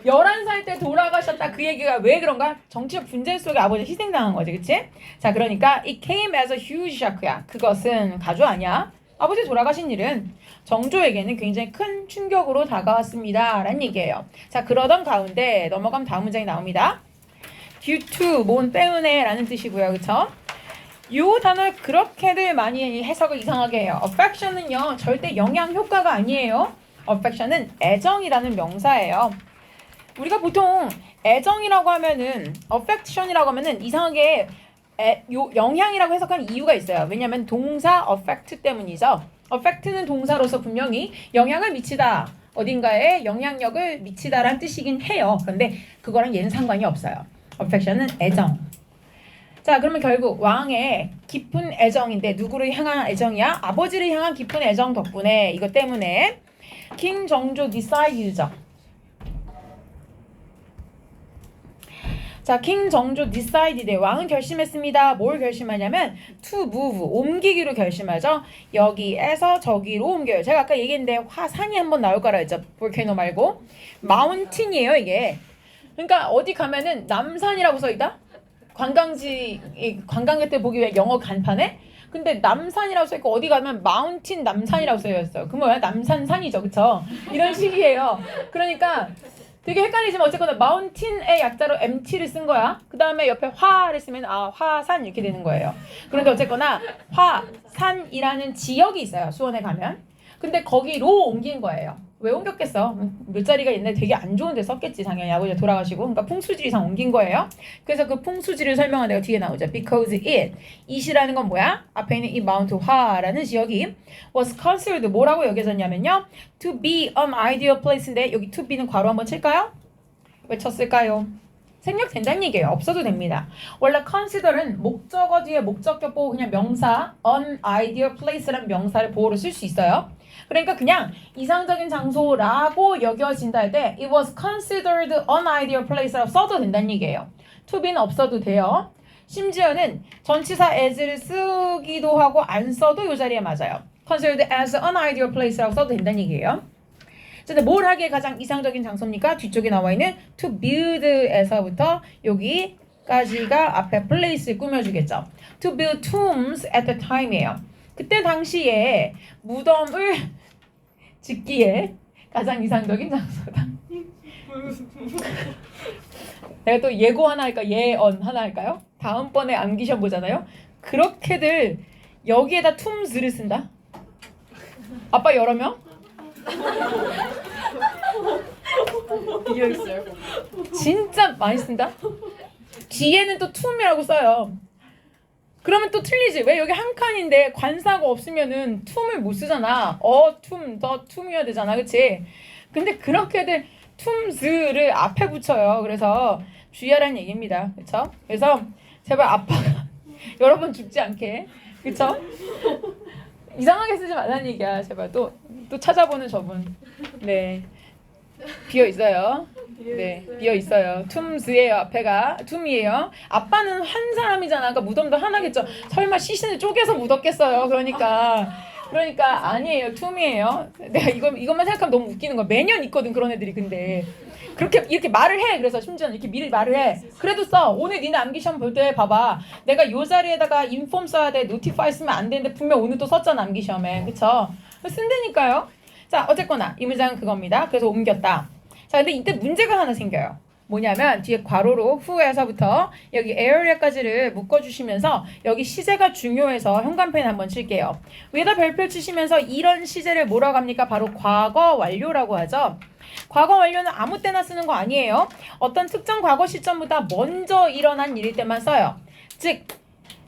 11살 때 돌아가셨다 그 얘기가 왜 그런가? 정치적 분쟁 속에 아버지가 희생당한 거지. 그치? 자 그러니까 it came as a huge shock야. 그것은 가조 아니야. 아버지 돌아가신 일은 정조에게는 굉장히 큰 충격으로 다가왔습니다. 라는 얘기예요. 자 그러던 가운데 넘어가면 다음 문장이 나옵니다. due to 뭔 때문에 라는 뜻이고요. 그쵸? 요 단어를 그렇게들 많이 해석을 이상하게 해요. affection은요 절대 영향 효과가 아니에요. affection은 애정이라는 명사예요. 우리가 보통 애정이라고 하면은 affection이라고 하면은 이상하게 영향이라고 해석하는 이유가 있어요. 왜냐하면 동사 affect 때문이죠. affect는 동사로서 분명히 영향을 미치다, 어딘가에 영향력을 미치다라는 뜻이긴 해요. 그런데 그거랑 얘는 상관이 없어요. affection은 애정. 자 그러면 결국 왕의 깊은 애정인데 누구를 향한 애정이야? 아버지를 향한 깊은 애정 덕분에 이것 때문에 킹 정조 decided죠. 자, 킹 정조 decided 왕은 결심했습니다. 뭘 결심하냐면 to move 옮기기로 결심하죠. 여기에서 저기로 옮겨요. 제가 아까 얘기했는데 화산이 한번 나올 거라 했죠. 볼케이노 말고 마운틴이에요 이게. 그러니까 어디 가면은 남산이라고 써있다. 관광객들 보기 위해 영어 간판에. 근데 남산이라고 써있고 어디 가면 마운틴 남산이라고 써있어요. 그 뭐야? 남산산이죠, 그쵸? 이런 식이에요. 그러니까. 되게 헷갈리지만 어쨌거나 마운틴의 약자로 MT를 쓴 거야. 그 다음에 옆에 화를 쓰면 화산 이렇게 되는 거예요. 그런데 어쨌거나 화산이라는 지역이 있어요. 수원에 가면. 근데 거기로 옮긴 거예요. 왜 옮겼겠어? 묘자리가 옛날에 되게 안 좋은 데 썼겠지. 당연히 아버지가 돌아가시고. 그러니까 풍수지리상 옮긴 거예요. 그래서 그 풍수지리를 설명한 데가 뒤에 나오죠. Because it이라는 건 뭐야? 앞에 있는 이 마운트 화라는 지역이 was considered 뭐라고 여겨졌냐면요. To be an ideal place인데 여기 to be는 괄호 한번 칠까요? 왜 쳤을까요? 생략된다는 얘기예요. 없어도 됩니다. 원래 consider은 목적어 뒤에 목적격 보고 그냥 명사 an ideal place라는 명사를 보호로 쓸 수 있어요. 그러니까 그냥 이상적인 장소라고 여겨진다 할 때 it was considered an ideal place라고 써도 된다는 얘기예요. to be는 없어도 돼요. 심지어는 전치사 as를 쓰기도 하고 안 써도 이 자리에 맞아요. considered as an ideal place라고 써도 된다는 얘기예요. 근데 뭘 하기에 가장 이상적인 장소입니까? 뒤쪽에 나와 있는 to build에서부터 여기까지가 앞에 place를 꾸며주겠죠. To build tombs at the time이에요. 그때 당시에 무덤을 짓기에 가장 이상적인 장소다. 내가 또 예고 하나 할까? 예언 하나 할까요? 다음번에 암기셔 보잖아요. 그렇게들 여기에다 tombs를 쓴다. 아빠 여러 명? 비어있어요. 진짜 많이 쓴다. 뒤에는 또 tomb이라고 써요. 그러면 또 틀리지. 왜 여기 한 칸인데 관사가 없으면은 tomb을 못 쓰잖아. tomb, the tomb이어야 되잖아. 그치? 근데 그렇게들 tombs를 앞에 붙여요. 그래서 주의하라는 얘기입니다. 그쵸? 그래서 제발 아빠가 여러분 죽지 않게. 그쵸? 이상하게 쓰지 말라는 얘기야. 제발 또 찾아보는 저분. 네. 비어 있어요. 네, 비어 있어요. tombs예요. 앞에가 tomb이에요. 아빠는 한 사람이잖아. 그러니까 무덤도 하나겠죠. 설마 시신을 쪼개서 묻었겠어요. 그러니까 그러니까 아니에요. 툼이에요. 내가 이것만 생각하면 너무 웃기는 거야. 매년 있거든 그런 애들이. 근데 그렇게 이렇게 말을 해. 그래서 심지어는 이렇게 미리 말을 해. 그래도 써. 오늘 니네 암기 시험 볼 때 봐봐. 내가 요 자리에다가 인폼 써야 돼. 노티파이 쓰면 안 되는데 분명 오늘 또 썼잖아 암기 시험에. 그쵸? 쓴다니까요. 자 어쨌거나 이 문장은 그겁니다. 그래서 옮겼다. 자 근데 이때 문제가 하나 생겨요. 뭐냐면 뒤에 괄호로 후에서부터 여기 area까지를 묶어주시면서 여기 시제가 중요해서 현관펜 한번 칠게요. 위에다 별표 치시면서 이런 시제를 뭐라고 합니까? 바로 과거 완료라고 하죠. 과거 완료는 아무 때나 쓰는 거 아니에요. 어떤 특정 과거 시점보다 먼저 일어난 일일 때만 써요. 즉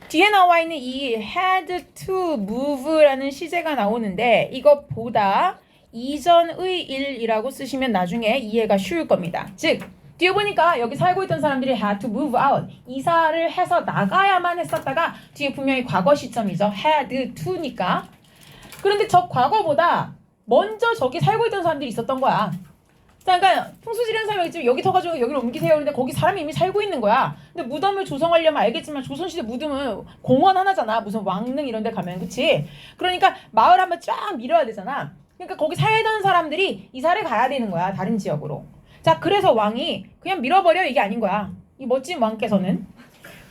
뒤에 나와 있는 이 had to move라는 시제가 나오는데 이것보다 이전의 일이라고 쓰시면 나중에 이해가 쉬울 겁니다. 즉 뒤에 보니까 여기 살고 있던 사람들이 had to move out. 이사를 해서 나가야만 했었다가 뒤에 분명히 과거 시점이죠. had to니까. 그런데 저 과거보다 먼저 저기 살고 있던 사람들이 있었던 거야. 그러니까 풍수지리는 사람이 지금 여기 터가지고 여기로 옮기세요. 그런데 거기 사람이 이미 살고 있는 거야. 근데 무덤을 조성하려면 알겠지만 조선시대 무덤은 공원 하나잖아. 무슨 왕릉 이런 데 가면. 그치? 그러니까 마을 한번 쫙 밀어야 되잖아. 그러니까 거기 살던 사람들이 이사를 가야 되는 거야. 다른 지역으로. 자 그래서 왕이 그냥 밀어버려 이게 아닌 거야. 이 멋진 왕께서는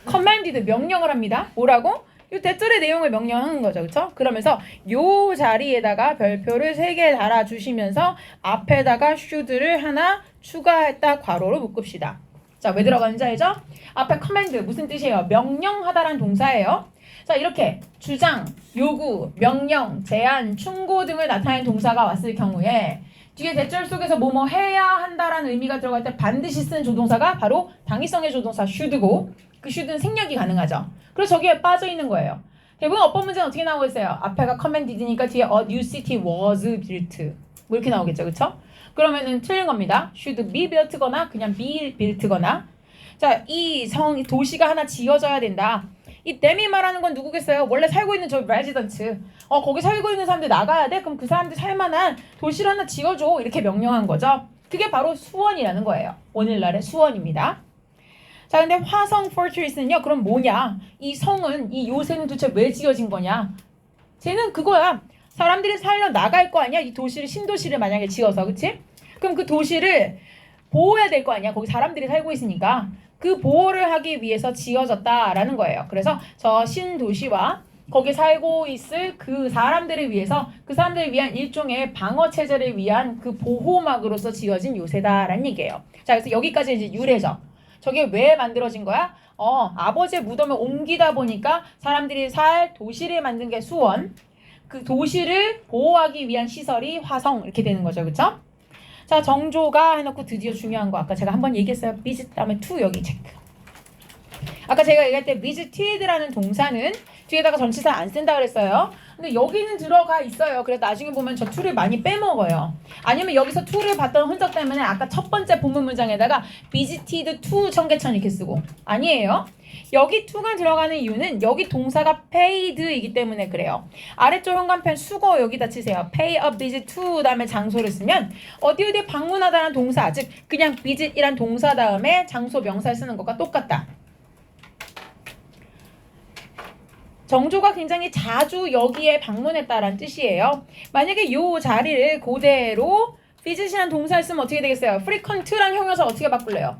commanded 명령을 합니다. 뭐라고? 이 대절의 내용을 명령하는 거죠. 그렇죠? 그러면서 요 자리에다가 별표를 3개 달아주시면서 앞에다가 should를 하나 추가했다 괄호로 묶읍시다. 자 왜 들어가는지 알죠? 앞에 command 무슨 뜻이에요? 명령하다란 동사예요. 자 이렇게 주장, 요구, 명령, 제안, 충고 등을 나타내는 동사가 왔을 경우에 뒤에 대절 속에서 뭐뭐 해야 한다라는 의미가 들어갈 때 반드시 쓰는 조동사가 바로 당위성의 조동사 should고 그 should는 생략이 가능하죠. 그래서 저기에 빠져 있는 거예요. 대부분 어법 문제는 어떻게 나오고 있어요? 앞에가 commanded니까 뒤에 a new city was built 뭐 이렇게 나오겠죠. 그쵸? 그러면은 틀린 겁니다. should be built거나 그냥 be built거나 자, 이 도시가 하나 지어져야 된다. 이 댐이 말하는 건 누구겠어요? 원래 살고 있는 저 레지던트. 거기 살고 있는 사람들 나가야 돼? 그럼 그 사람들 살만한 도시를 하나 지어줘. 이렇게 명령한 거죠. 그게 바로 수원이라는 거예요. 오늘날의 수원입니다. 자, 근데 화성 fortress는요. 그럼 뭐냐? 이 성은, 이 요새는 도대체 왜 지어진 거냐? 쟤는 그거야. 사람들이 살려 나갈 거 아니야? 이 도시를, 신도시를 만약에 지어서, 그치? 그럼 그 도시를 보호해야 될 거 아니야? 거기 사람들이 살고 있으니까. 그 보호를 하기 위해서 지어졌다라는 거예요. 그래서 저 신도시와 거기 살고 있을 그 사람들을 위해서 그 사람들을 위한 일종의 방어 체제를 위한 그 보호막으로서 지어진 요새다라는 얘기예요. 자, 그래서 여기까지 이제 유래죠. 저게 왜 만들어진 거야? 아버지의 무덤을 옮기다 보니까 사람들이 살 도시를 만든 게 수원. 그 도시를 보호하기 위한 시설이 화성 이렇게 되는 거죠. 그렇죠? 자, 정조가 해놓고 드디어 중요한 거 아까 제가 한번 얘기했어요. visit 다음에 to 여기 체크. 아까 제가 얘기할 때 visited라는 동사는 뒤에다가 전치사 안 쓴다 그랬어요. 근데 여기는 들어가 있어요. 그래서 나중에 보면 저 to를 많이 빼먹어요. 아니면 여기서 to를 봤던 흔적 때문에 아까 첫 번째 본문 문장에다가 visited to 청계천 이렇게 쓰고 아니에요. 여기 to가 들어가는 이유는 여기 동사가 paid이기 때문에 그래요. 아래쪽 현관펜 수거 여기다 치세요. pay a visit to 다음에 장소를 쓰면 어디 방문하다라는 동사 즉 그냥 visit이란 동사 다음에 장소 명사를 쓰는 것과 똑같다. 정조가 굉장히 자주 여기에 방문했다라는 뜻이에요. 만약에 이 자리를 그대로 visit이란 동사를 쓰면 어떻게 되겠어요? frequent란 형용사 어떻게 바꿀래요?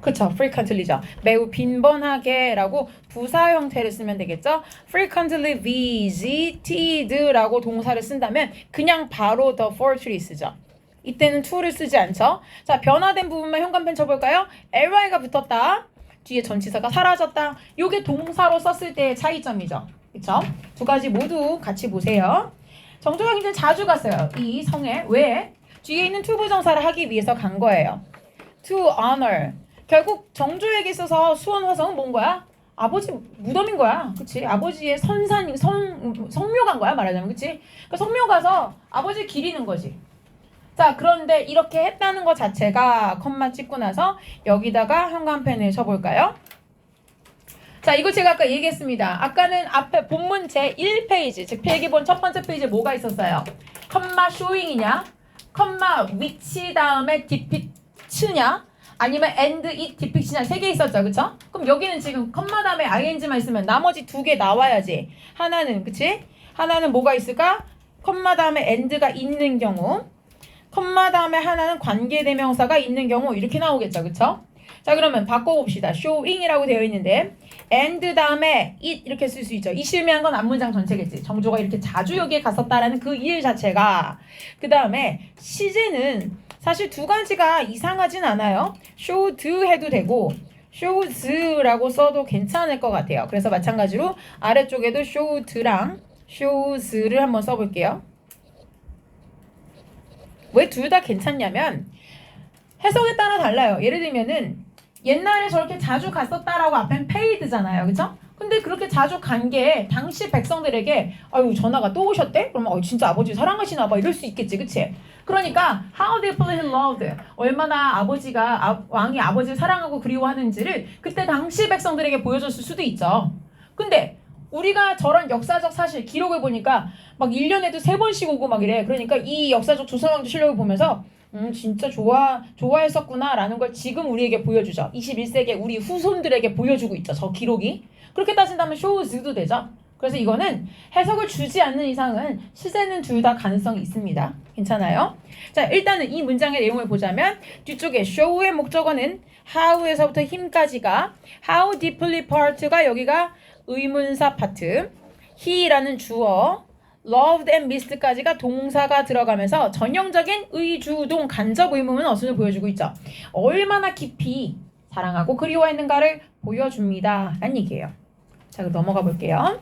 그쵸, frequently죠. 매우 빈번하게라고 부사 형태를 쓰면 되겠죠. frequently visited라고 동사를 쓴다면 그냥 바로 the fortress죠. 이때는 to를 쓰지 않죠. 자, 변화된 부분만 현관펜 쳐볼까요? ly가 붙었다. 뒤에 전치사가 사라졌다. 요게 동사로 썼을 때의 차이점이죠. 그쵸? 두 가지 모두 같이 보세요. 정조가 굉장히 자주 갔어요. 이 성에. 왜? 뒤에 있는 to 부정사를 하기 위해서 간 거예요. to honor. 결국 정조에게 있어서 수원 화성은 뭔 거야? 아버지 무덤인 거야. 그치? 아버지의 성묘 간 거야. 말하자면. 그치? 그러니까 성묘 가서 아버지 기리는 거지. 자, 그런데 이렇게 했다는 것 자체가 컴마 찍고 나서 여기다가 현관펜을 쳐볼까요? 자, 이거 제가 아까 얘기했습니다. 아까는 앞에 본문 제1페이지, 즉 필기본 첫 번째 페이지에 뭐가 있었어요? 컴마 쇼잉이냐? 컴마 위치 다음에 디피츠냐? 아니면 and, it, depict이냐 3개 있었죠, 그쵸? 그럼 여기는 지금 컴마 다음에 ing만 있으면 나머지 2개 나와야지. 하나는, 그치? 하나는 뭐가 있을까? 컴마 다음에 and가 있는 경우, 컴마 다음에 하나는 관계대명사가 있는 경우 이렇게 나오겠죠, 그쵸? 자, 그러면 바꿔봅시다. showing이라고 되어 있는데 and 다음에 it 이렇게 쓸 수 있죠. it이 의미한 건 앞문장 전체겠지. 정조가 이렇게 자주 여기에 갔었다라는 그 일 자체가. 그 다음에 시제는 사실 두 가지가 이상하진 않아요. showed 해도 되고 shows라고 써도 괜찮을 것 같아요. 그래서 마찬가지로 아래쪽에도 showed랑 shows를 한번 써볼게요. 왜 둘 다 괜찮냐면 해석에 따라 달라요. 예를 들면은 옛날에 저렇게 자주 갔었다라고 앞엔 paid잖아요. 그쵸? 근데 그렇게 자주 간 게 당시 백성들에게 아유 전화가 또 오셨대? 그러면 진짜 아버지 사랑하시나 봐 이럴 수 있겠지. 그치? 그러니까 how deeply he loved 얼마나 아버지가 왕이 아버지를 사랑하고 그리워하는지를 그때 당시 백성들에게 보여줬을 수도 있죠. 근데 우리가 저런 역사적 사실 기록을 보니까 막 1년에도 3번씩 오고 막 이래. 그러니까 이 역사적 조선왕조 실록을 보면서 진짜 좋아했었구나 라는 걸 지금 우리에게 보여주죠. 21세기 우리 후손들에게 보여주고 있죠. 저 기록이. 그렇게 따진다면 shows도 되죠. 그래서 이거는 해석을 주지 않는 이상은 시제는 둘 다 가능성이 있습니다. 괜찮아요? 자, 일단은 이 문장의 내용을 보자면 뒤쪽에 show의 목적어는 how에서부터 him까지가 how deeply part가 여기가 의문사 파트, he라는 주어, loved and missed까지가 동사가 들어가면서 전형적인 의주동 간접 의문문 어순을 보여주고 있죠. 얼마나 깊이 사랑하고 그리워했는가를 보여줍니다. 라는 얘기예요. 자, 그럼 넘어가 볼게요.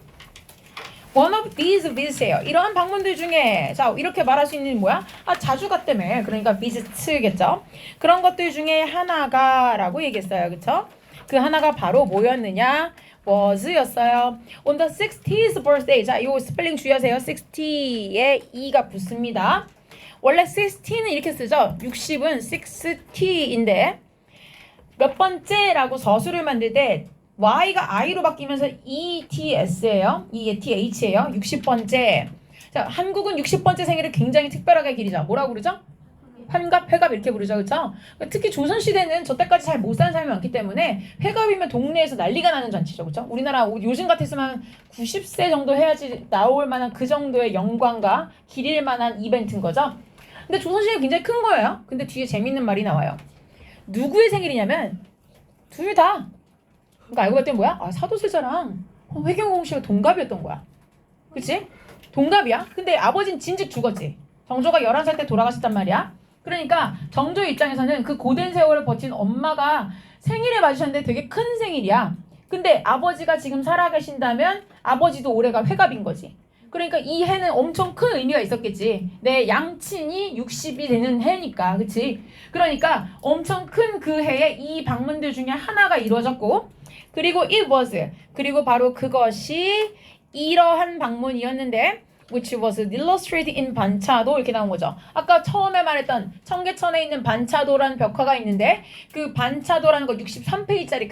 One of these visit예요. 이러한 방문들 중에 자 이렇게 말할 수 있는 뭐야? 자주 갔다며. 그러니까 visit겠죠. 그런 것들 중에 하나가 라고 얘기했어요. 그쵸? 그 하나가 바로 뭐였느냐? was였어요. On the 60th birthday. 자, 요 스펠링 주의하세요. 60에 e가 붙습니다. 원래 60는 이렇게 쓰죠. 60은 60인데 몇 번째라고 서술을 만들 때 y가 i로 바뀌면서 ETS예요. ETH예요. 60번째. 자, 한국은 60번째 생일을 굉장히 특별하게 기리죠. 뭐라고 그러죠? 환갑, 회갑 이렇게 부르죠. 그렇죠? 특히 조선시대는 저때까지 잘 못 사는 사람이 많기 때문에 회갑이면 동네에서 난리가 나는 잔치죠. 그렇죠? 우리나라 요즘 같았으면 90세 정도 해야지 나올 만한 그 정도의 영광과 기릴 만한 이벤트인 거죠. 근데 조선시대가 굉장히 큰 거예요. 근데 뒤에 재밌는 말이 나와요. 누구의 생일이냐면 둘 다. 그러니까 알고 봤더니 뭐야? 사도세자랑 회경공 씨가 동갑이었던 거야. 그치? 동갑이야. 근데 아버지는 진즉 죽었지. 정조가 11살 때 돌아가셨단 말이야. 그러니까 정조 입장에서는 그 고된 세월을 버틴 엄마가 생일에 맞으셨는데 되게 큰 생일이야. 근데 아버지가 지금 살아계신다면 아버지도 올해가 회갑인 거지. 그러니까 이 해는 엄청 큰 의미가 있었겠지. 내 양친이 60이 되는 해니까. 그치? 그러니까 엄청 큰 그 해에 이 방문들 중에 하나가 이루어졌고 그리고 it was 그리고 바로 그것이 이러한 방문이었는데 which was illustrated in 반차도 이렇게 나온 거죠. 아까 처음에 말했던 청계천에 있는 반차도라는 벽화가 있는데 그 반차도라는 거 63페이지짜리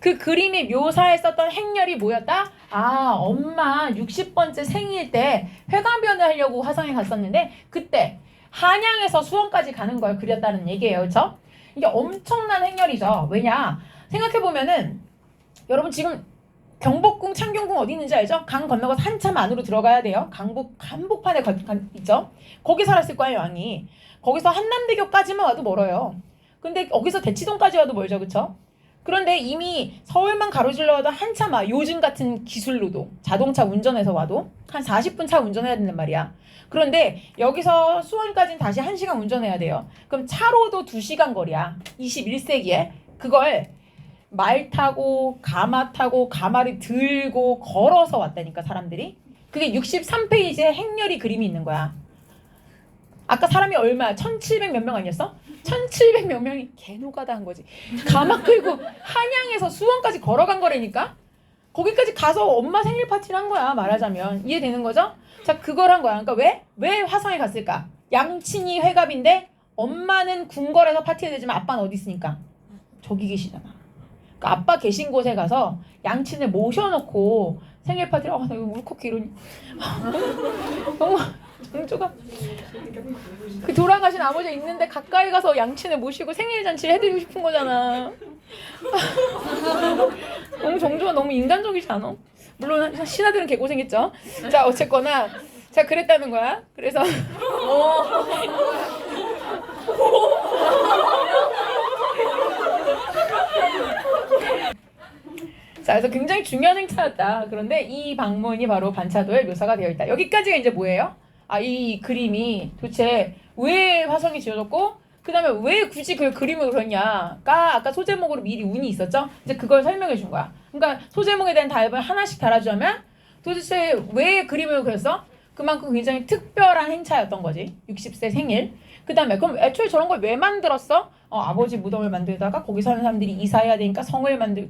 그 그림이 묘사했었던 행렬이 뭐였다? 엄마 60번째 생일 때 회관변을 하려고 화성에 갔었는데 그때 한양에서 수원까지 가는 걸 그렸다는 얘기예요. 그렇죠? 이게 엄청난 행렬이죠. 왜냐? 생각해보면은 여러분 지금 경복궁, 창경궁 어디 있는지 알죠? 강 건너가서 한참 안으로 들어가야 돼요. 한복판에 있죠? 거기 살았을 거예요, 왕이. 거기서 한남대교까지만 와도 멀어요. 근데 거기서 대치동까지 와도 멀죠, 그쵸? 그런데 이미 서울만 가로질러 와도 한참 요즘 같은 기술로도 자동차 운전해서 와도 한 40분 차 운전해야 된단 말이야. 그런데 여기서 수원까지는 다시 1시간 운전해야 돼요. 그럼 차로도 2시간 거리야. 21세기에. 그걸 말 타고 가마 타고 가마를 들고 걸어서 왔다니까 사람들이. 그게 63페이지에 행렬이 그림이 있는 거야. 아까 사람이 얼마야? 1700 몇 명 아니었어? 1700 몇 명이 개노가다 한 거지. 가마 끌고 한양에서 수원까지 걸어간 거라니까. 거기까지 가서 엄마 생일 파티를 한 거야 말하자면. 이해되는 거죠? 자, 그걸 한 거야. 그러니까 왜 화성에 갔을까? 양친이 회갑인데 엄마는 궁궐에서 파티해야 되지만 아빠는 어디 있으니까? 저기 계시잖아. 그러니까 아빠 계신 곳에 가서 양친을 모셔놓고 생일 파티를 나 이거 울컥해 이러니 너무 정조가 그 돌아가신 아버지 있는데 가까이 가서 양친을 모시고 생일 잔치를 해드리고 싶은 거잖아. 너무 정조가 너무 인간적이지 않아? 물론 신하들은 개고생했죠. 자 어쨌거나 자 그랬다는 거야. 그래서 자 그래서 굉장히 중요한 행차였다. 그런데 이 방문이 바로 반차도에 묘사가 되어 있다. 여기까지가 이제 뭐예요? 아 이 그림이 도대체 왜 화성이 지어졌고 그 다음에 왜 굳이 그 그림을 그렸냐가 아까 소제목으로 미리 운이 있었죠? 이제 그걸 설명해 준 거야. 그러니까 소제목에 대한 답을 하나씩 달아주자면 도대체 왜 그림을 그렸어? 그만큼 굉장히 특별한 행차였던 거지. 60세 생일. 그 다음에 그럼 애초에 저런 걸 왜 만들었어? 아버지 무덤을 만들다가 거기 사는 사람들이 이사해야 되니까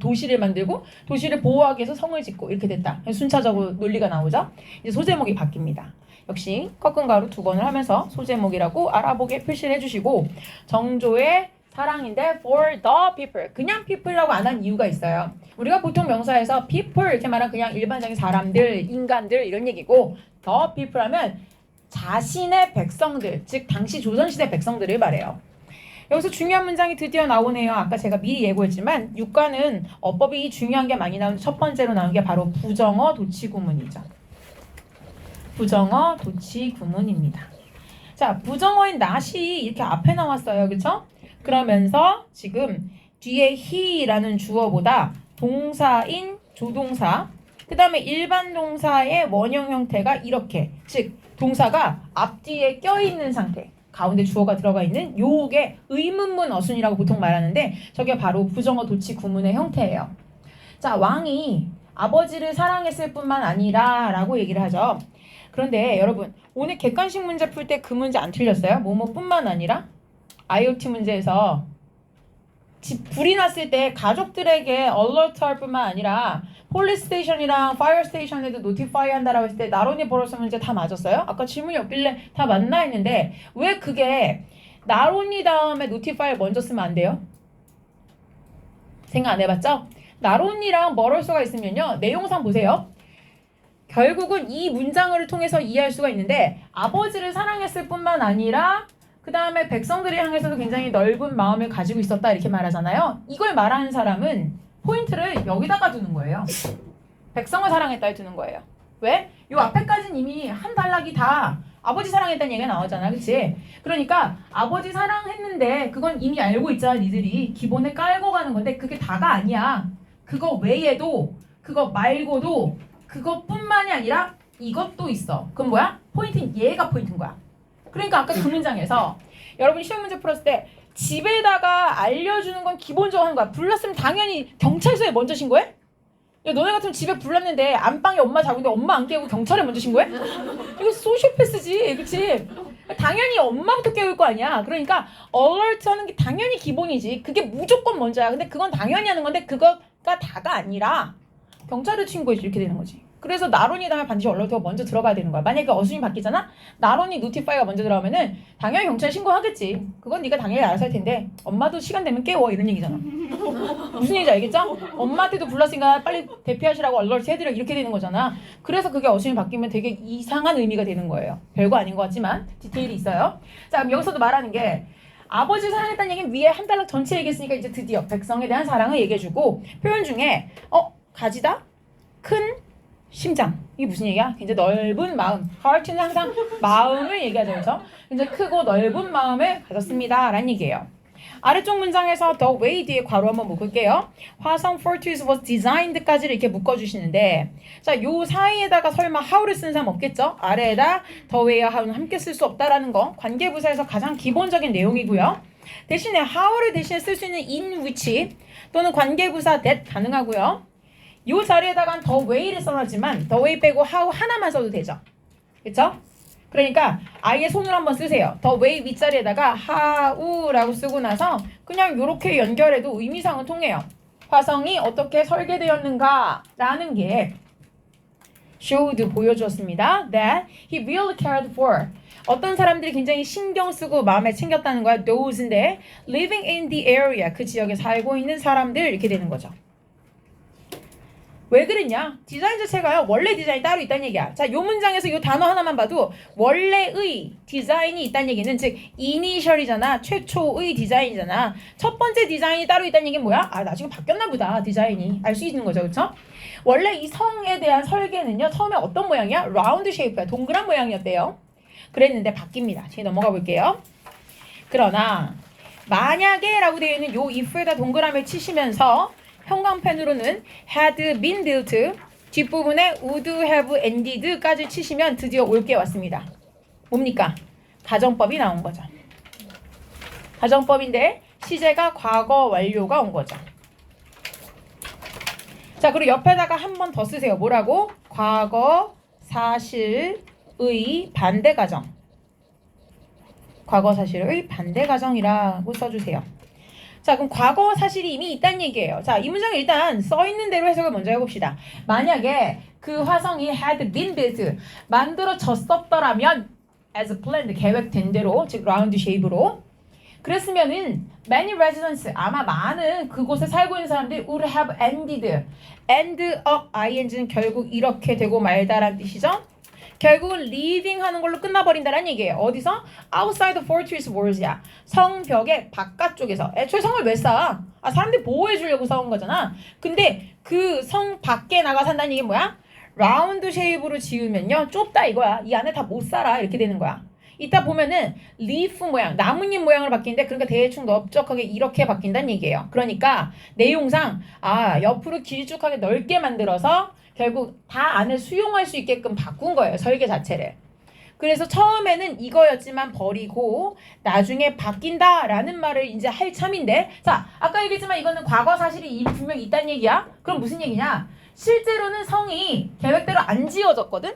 도시를 만들고 도시를 보호하기 위해서 성을 짓고 이렇게 됐다. 순차적으로 논리가 나오죠. 이제 소제목이 바뀝니다. 역시 꺾은가루 2번을 하면서 소제목이라고 알아보게 표시를 해주시고 정조의 사랑인데 for the people 그냥 people이라고 안 한 이유가 있어요. 우리가 보통 명사에서 people 이렇게 말하면 그냥 일반적인 사람들, 인간들 이런 얘기고 the people 하면 자신의 백성들, 즉 당시 조선시대 백성들을 말해요. 여기서 중요한 문장이 드디어 나오네요. 아까 제가 미리 예고했지만 육과는 어법이 중요한 게 많이 나오는데 첫 번째로 나오는 게 바로 부정어 도치구문이죠. 부정어 도치구문입니다. 자, 부정어인 not이 이렇게 앞에 나왔어요. 그쵸? 그러면서 지금 뒤에 he라는 주어보다 동사인 조동사 그 다음에 일반 동사의 원형 형태가 이렇게 즉 동사가 앞뒤에 껴있는 상태 가운데 주어가 들어가 있는 요게 의문문 어순이라고 보통 말하는데 저게 바로 부정어 도치 구문의 형태예요. 자 왕이 아버지를 사랑했을 뿐만 아니라 라고 얘기를 하죠. 그런데 여러분 오늘 객관식 문제 풀 때 그 문제 안 틀렸어요? 뭐뭐뿐만 아니라 IoT 문제에서 불이 났을 때 가족들에게 얼러트할 뿐만 아니라 폴리스 스테이션이랑 파이어 스테이션에도 노티파이 한다라고 했을 때 나론이 벌어서 문제 다 맞았어요? 아까 질문이 없길래 다 맞나 했는데 왜 그게 나론이 다음에 노티파이를 먼저 쓰면 안 돼요? 생각 안 해봤죠? 나론이랑 멀을 수가 있으면요 내용상 보세요. 결국은 이 문장을 통해서 이해할 수가 있는데 아버지를 사랑했을 뿐만 아니라 그 다음에 백성들을 향해서도 굉장히 넓은 마음을 가지고 있었다 이렇게 말하잖아요. 이걸 말하는 사람은 포인트를 여기다가 두는 거예요. 백성을 사랑했다에 두는 거예요. 왜? 요 앞에까지는 이미 한 단락이 다 아버지 사랑했다는 얘기가 나오잖아. 그치? 그러니까 아버지 사랑했는데 그건 이미 알고 있잖아. 니들이 기본에 깔고 가는 건데 그게 다가 아니야. 그거 외에도 그거 말고도 그것뿐만이 아니라 이것도 있어. 그럼 뭐야? 포인트는 얘가 포인트인 거야. 그러니까 아까 그 문장에서 여러분이 시험 문제 풀었을 때 집에다가 알려주는 건 기본적으로 하는 거야. 불났으면 당연히 경찰서에 먼저 신고해? 야 너네 같으면 집에 불났는데 안방에 엄마 자고 있는데 엄마 안 깨우고 경찰에 먼저 신고해? 이거 소시오패스지. 그치? 당연히 엄마부터 깨울 거 아니야. 그러니까 alert 하는 게 당연히 기본이지. 그게 무조건 먼저야. 근데 그건 당연히 하는 건데 그거가 다가 아니라 경찰에 신고해 이렇게 되는 거지. 그래서 나론이 다음에 반드시 얼러트가 먼저 들어가야 되는 거야. 만약에 어순이 바뀌잖아? 나론이 노티파이가 먼저 들어가면은 당연히 경찰에 신고하겠지. 그건 네가 당연히 알아서 할 텐데 엄마도 시간 되면 깨워 이런 얘기잖아. 무슨 얘기인지 알겠죠? 엄마한테도 불렀으니까 빨리 대피하시라고 얼러트 해드려 이렇게 되는 거잖아. 그래서 그게 어순이 바뀌면 되게 이상한 의미가 되는 거예요. 별거 아닌 것 같지만 디테일이 있어요. 자 그럼 여기서도 말하는 게 아버지를 사랑했다는 얘기는 위에 한 달락 전체 얘기했으니까 이제 드디어 백성에 대한 사랑을 얘기해주고 표현 중에 가지다? 큰 심장. 이게 무슨 얘기야? 굉장히 넓은 마음. heart는 항상 마음을 얘기하죠. 그래서 굉장히 크고 넓은 마음을 가졌습니다. 라는 얘기예요. 아래쪽 문장에서 the way 뒤에 괄호 한번 묶을게요. 화성 fortress was designed까지를 이렇게 묶어주시는데 자, 요 사이에다가 설마 how를 쓰는 사람 없겠죠? 아래에다 the way와 how는 함께 쓸 수 없다라는 거 관계부사에서 가장 기본적인 내용이고요. 대신에 how를 대신에 쓸 수 있는 in which 또는 관계부사 that 가능하고요. 요 자리에다가 the way를 써놨지만 the way 빼고 how 하나만 써도 되죠. 그쵸? 그러니까 아예 손으로 한번 쓰세요. the way 윗자리에다가 how라고 쓰고 나서 그냥 요렇게 연결해도 의미상은 통해요. 화성이 어떻게 설계되었는가 라는 게 showed 보여주었습니다. That he really cared for 어떤 사람들이 굉장히 신경 쓰고 마음에 챙겼다는 거야. Those인데 living in the area 그 지역에 살고 있는 사람들 이렇게 되는 거죠. 왜 그랬냐? 디자인 자체가요. 원래 디자인이 따로 있다는 얘기야. 자, 요 문장에서 요 단어 하나만 봐도 원래의 디자인이 있다는 얘기는 즉 이니셜이잖아. 최초의 디자인이잖아. 첫 번째 디자인이 따로 있다는 얘기는 뭐야? 아, 나중에 바뀌었나 보다. 디자인이. 알 수 있는 거죠. 그렇죠? 원래 이 성에 대한 설계는요. 처음에 어떤 모양이야? 라운드 쉐이프야. 동그란 모양이었대요. 그랬는데 바뀝니다. 지금 넘어가 볼게요. 그러나 만약에 라고 되어 있는 요 if에다 동그라미를 치시면서 형광펜으로는 had been built 뒷부분에 would have ended까지 치시면 드디어 올 게 왔습니다. 뭡니까? 가정법이 나온 거죠. 가정법인데 시제가 과거 완료가 온 거죠. 자, 그리고 옆에다가 한 번 더 쓰세요. 뭐라고? 과거 사실의 반대 가정. 과거 사실의 반대 가정이라고 써주세요. 자, 그럼 과거 사실이 이미 있다는 얘기예요. 자, 이 문장을 일단 써있는 대로 해석을 먼저 해봅시다. 만약에 그 화성이 had been built, 만들어졌었더라면 as planned, 계획된 대로, 즉 라운드 쉐입으로 그랬으면은 many residents, 아마 많은 그곳에 살고 있는 사람들이 would have ended, end up ing는 결국 이렇게 되고 말다라는 뜻이죠. 결국은 leaving 하는 걸로 끝나버린다는 얘기예요. 어디서? outside the fortress walls야. 성벽의 바깥쪽에서. 애초에 성을 왜 쌓아? 아, 사람들이 보호해 주려고 쌓은 거잖아. 근데 그 성 밖에 나가 산다는 얘기 뭐야? 라운드 쉐입으로 지으면요. 좁다 이거야. 이 안에 다 못 살아. 이렇게 되는 거야. 이따 보면은 리프 모양, 나뭇잎 모양으로 바뀌는데 그러니까 대충 넓적하게 이렇게 바뀐다는 얘기예요. 그러니까 내용상 옆으로 길쭉하게 넓게 만들어서 결국 다 안에 수용할 수 있게끔 바꾼 거예요. 설계 자체를. 그래서 처음에는 이거였지만 버리고 나중에 바뀐다라는 말을 이제 할 참인데, 자, 아까 얘기했지만 이거는 과거 사실이 이미 분명히 있다는 얘기야. 그럼 무슨 얘기냐? 실제로는 성이 계획대로 안 지어졌거든?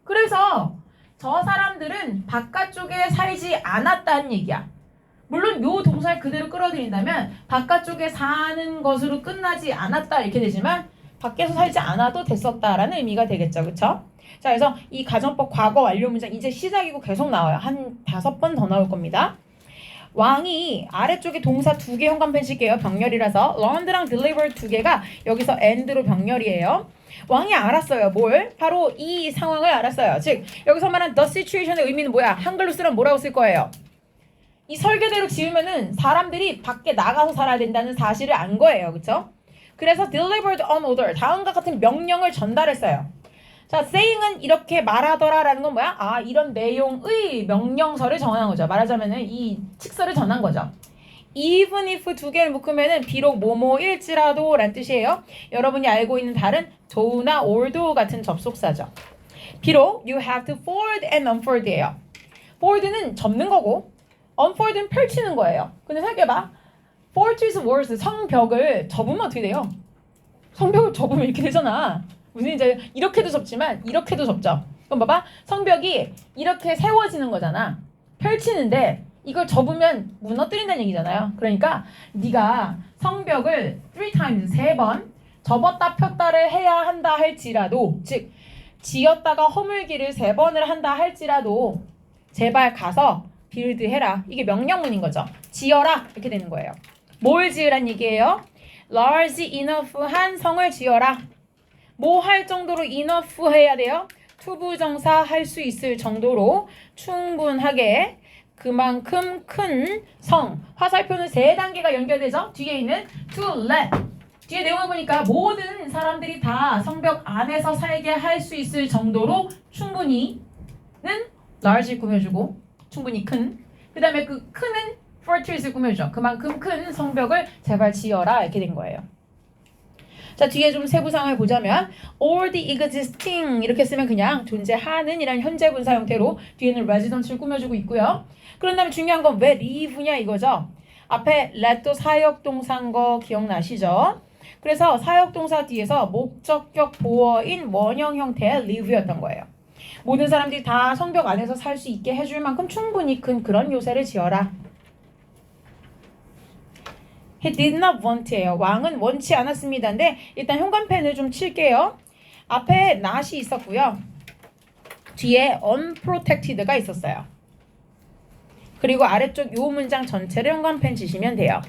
그래서 저 사람들은 바깥쪽에 살지 않았다는 얘기야. 물론 요 동사를 그대로 끌어들인다면 바깥쪽에 사는 것으로 끝나지 않았다 이렇게 되지만 밖에서 살지 않아도 됐었다라는 의미가 되겠죠. 그쵸? 자, 그래서 이 가정법 과거 완료 문장 이제 시작이고 계속 나와요. 한 5번 더 나올 겁니다. 왕이 아래쪽에 동사 2개 현관펜 칠게요. 병렬이라서 learned랑 delivered 2개가 여기서 and로 병렬이에요. 왕이 알았어요. 뭘? 바로 이 상황을 알았어요. 즉 여기서 말한 the situation의 의미는 뭐야? 한글로 쓰면 뭐라고 쓸 거예요? 이 설계대로 지으면은 사람들이 밖에 나가서 살아야 된다는 사실을 안 거예요. 그쵸? 그래서 delivered an order, 다음과 같은 명령을 전달했어요. 자, saying은 이렇게 말하더라라는 건 뭐야? 아, 이런 내용의 명령서를 전한 거죠. 말하자면은 이 칙서를 전한 거죠. even if 2개를 묶으면은 비록 뭐뭐일지라도 라는 뜻이에요. 여러분이 알고 있는 다른 do나 or도 같은 접속사죠. 비록 you have to fold and unfold예요. fold는 접는 거고 unfold는 펼치는 거예요. 근데 생각해봐. fortress walls, 성벽을 접으면 어떻게 돼요? 성벽을 접으면 이렇게 되잖아. 무슨 이제 이렇게도 접지만 이렇게도 접죠. 그럼 봐봐. 성벽이 이렇게 세워지는 거잖아. 펼치는데 이걸 접으면 무너뜨린다는 얘기잖아요. 그러니까 네가 성벽을 3times, 3번 접었다 폈다를 해야 한다 할지라도, 즉 지었다가 허물기를 3번을 한다 할지라도 제발 가서 빌드 해라. 이게 명령문인 거죠. 지어라 이렇게 되는 거예요. 뭘 지으란 얘기예요? large enough 한 성을 지어라. 뭐 할 정도로 enough 해야 돼요? 투부정사 할 수 있을 정도로 충분하게 그만큼 큰 성. 화살표는 3단계가 연결되죠? 뒤에 있는 to let. 뒤에 내용을 보니까 모든 사람들이 다 성벽 안에서 살게 할 수 있을 정도로 충분히는 large 꾸며주고 충분히 큰. 그 다음에 그 큰은 fortress를 꾸며줘. 그만큼 큰 성벽을 제발 지어라 이렇게 된 거예요. 자, 뒤에 좀 세부 상황을 보자면 all the existing 이렇게 쓰면 그냥 존재하는 이란 현재 분사 형태로 뒤에는 residence를 꾸며주고 있고요. 그런 다음에 중요한 건 왜 live냐 이거죠. 앞에 let도 사역동사인 거 기억나시죠? 그래서 사역동사 뒤에서 목적격 보어인 원형 형태의 live였던 거예요. 모든 사람들이 다 성벽 안에서 살 수 있게 해줄 만큼 충분히 큰 그런 요새를 지어라. He did not want예요. 왕은 원치 않았습니다. 근데 일단 현관펜을 좀 칠게요. 앞에 not이 있었고요. 뒤에 unprotected가 있었어요. 그리고 아래쪽 요 문장 전체를 현관펜 치시면 돼요.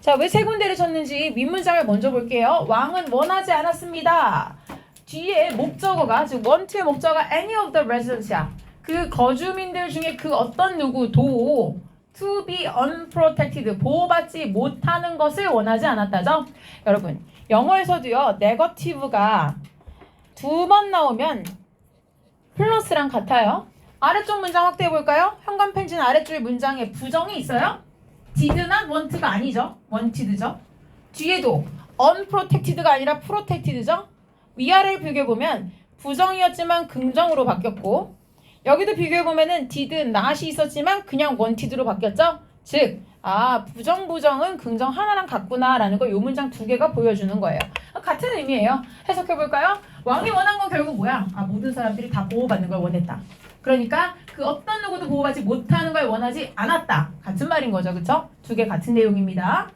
자, 왜 세 군데를 쳤는지 윗문장을 먼저 볼게요. 왕은 원하지 않았습니다. 뒤에 목적어가, 즉 want의 목적어가 any of the residents야. 그 거주민들 중에 그 어떤 누구도 to be unprotected, 보호받지 못하는 것을 원하지 않았다죠. 여러분, 영어에서도요, negative가 두 번 나오면 플러스랑 같아요. 아래쪽 문장 확대해 볼까요? 현관 펜진 아래쪽에 문장에 부정이 있어요? did not want가 아니죠. wanted죠. 뒤에도 unprotected가 아니라 protected죠. 위아래를 비교해보면 부정이었지만 긍정으로 바뀌었고, 여기도 비교해보면은 did not이 있었지만 그냥 wanted로 바뀌었죠. 즉, 부정은 긍정 하나랑 같구나 라는 걸 이 문장 두 개가 보여주는 거예요. 같은 의미예요. 해석해볼까요? 왕이 원한 건 결국 뭐야? 모든 사람들이 다 보호받는 걸 원했다. 그러니까 그 어떤 누구도 보호받지 못하는 걸 원하지 않았다. 같은 말인 거죠. 그쵸? 두 개 같은 내용입니다.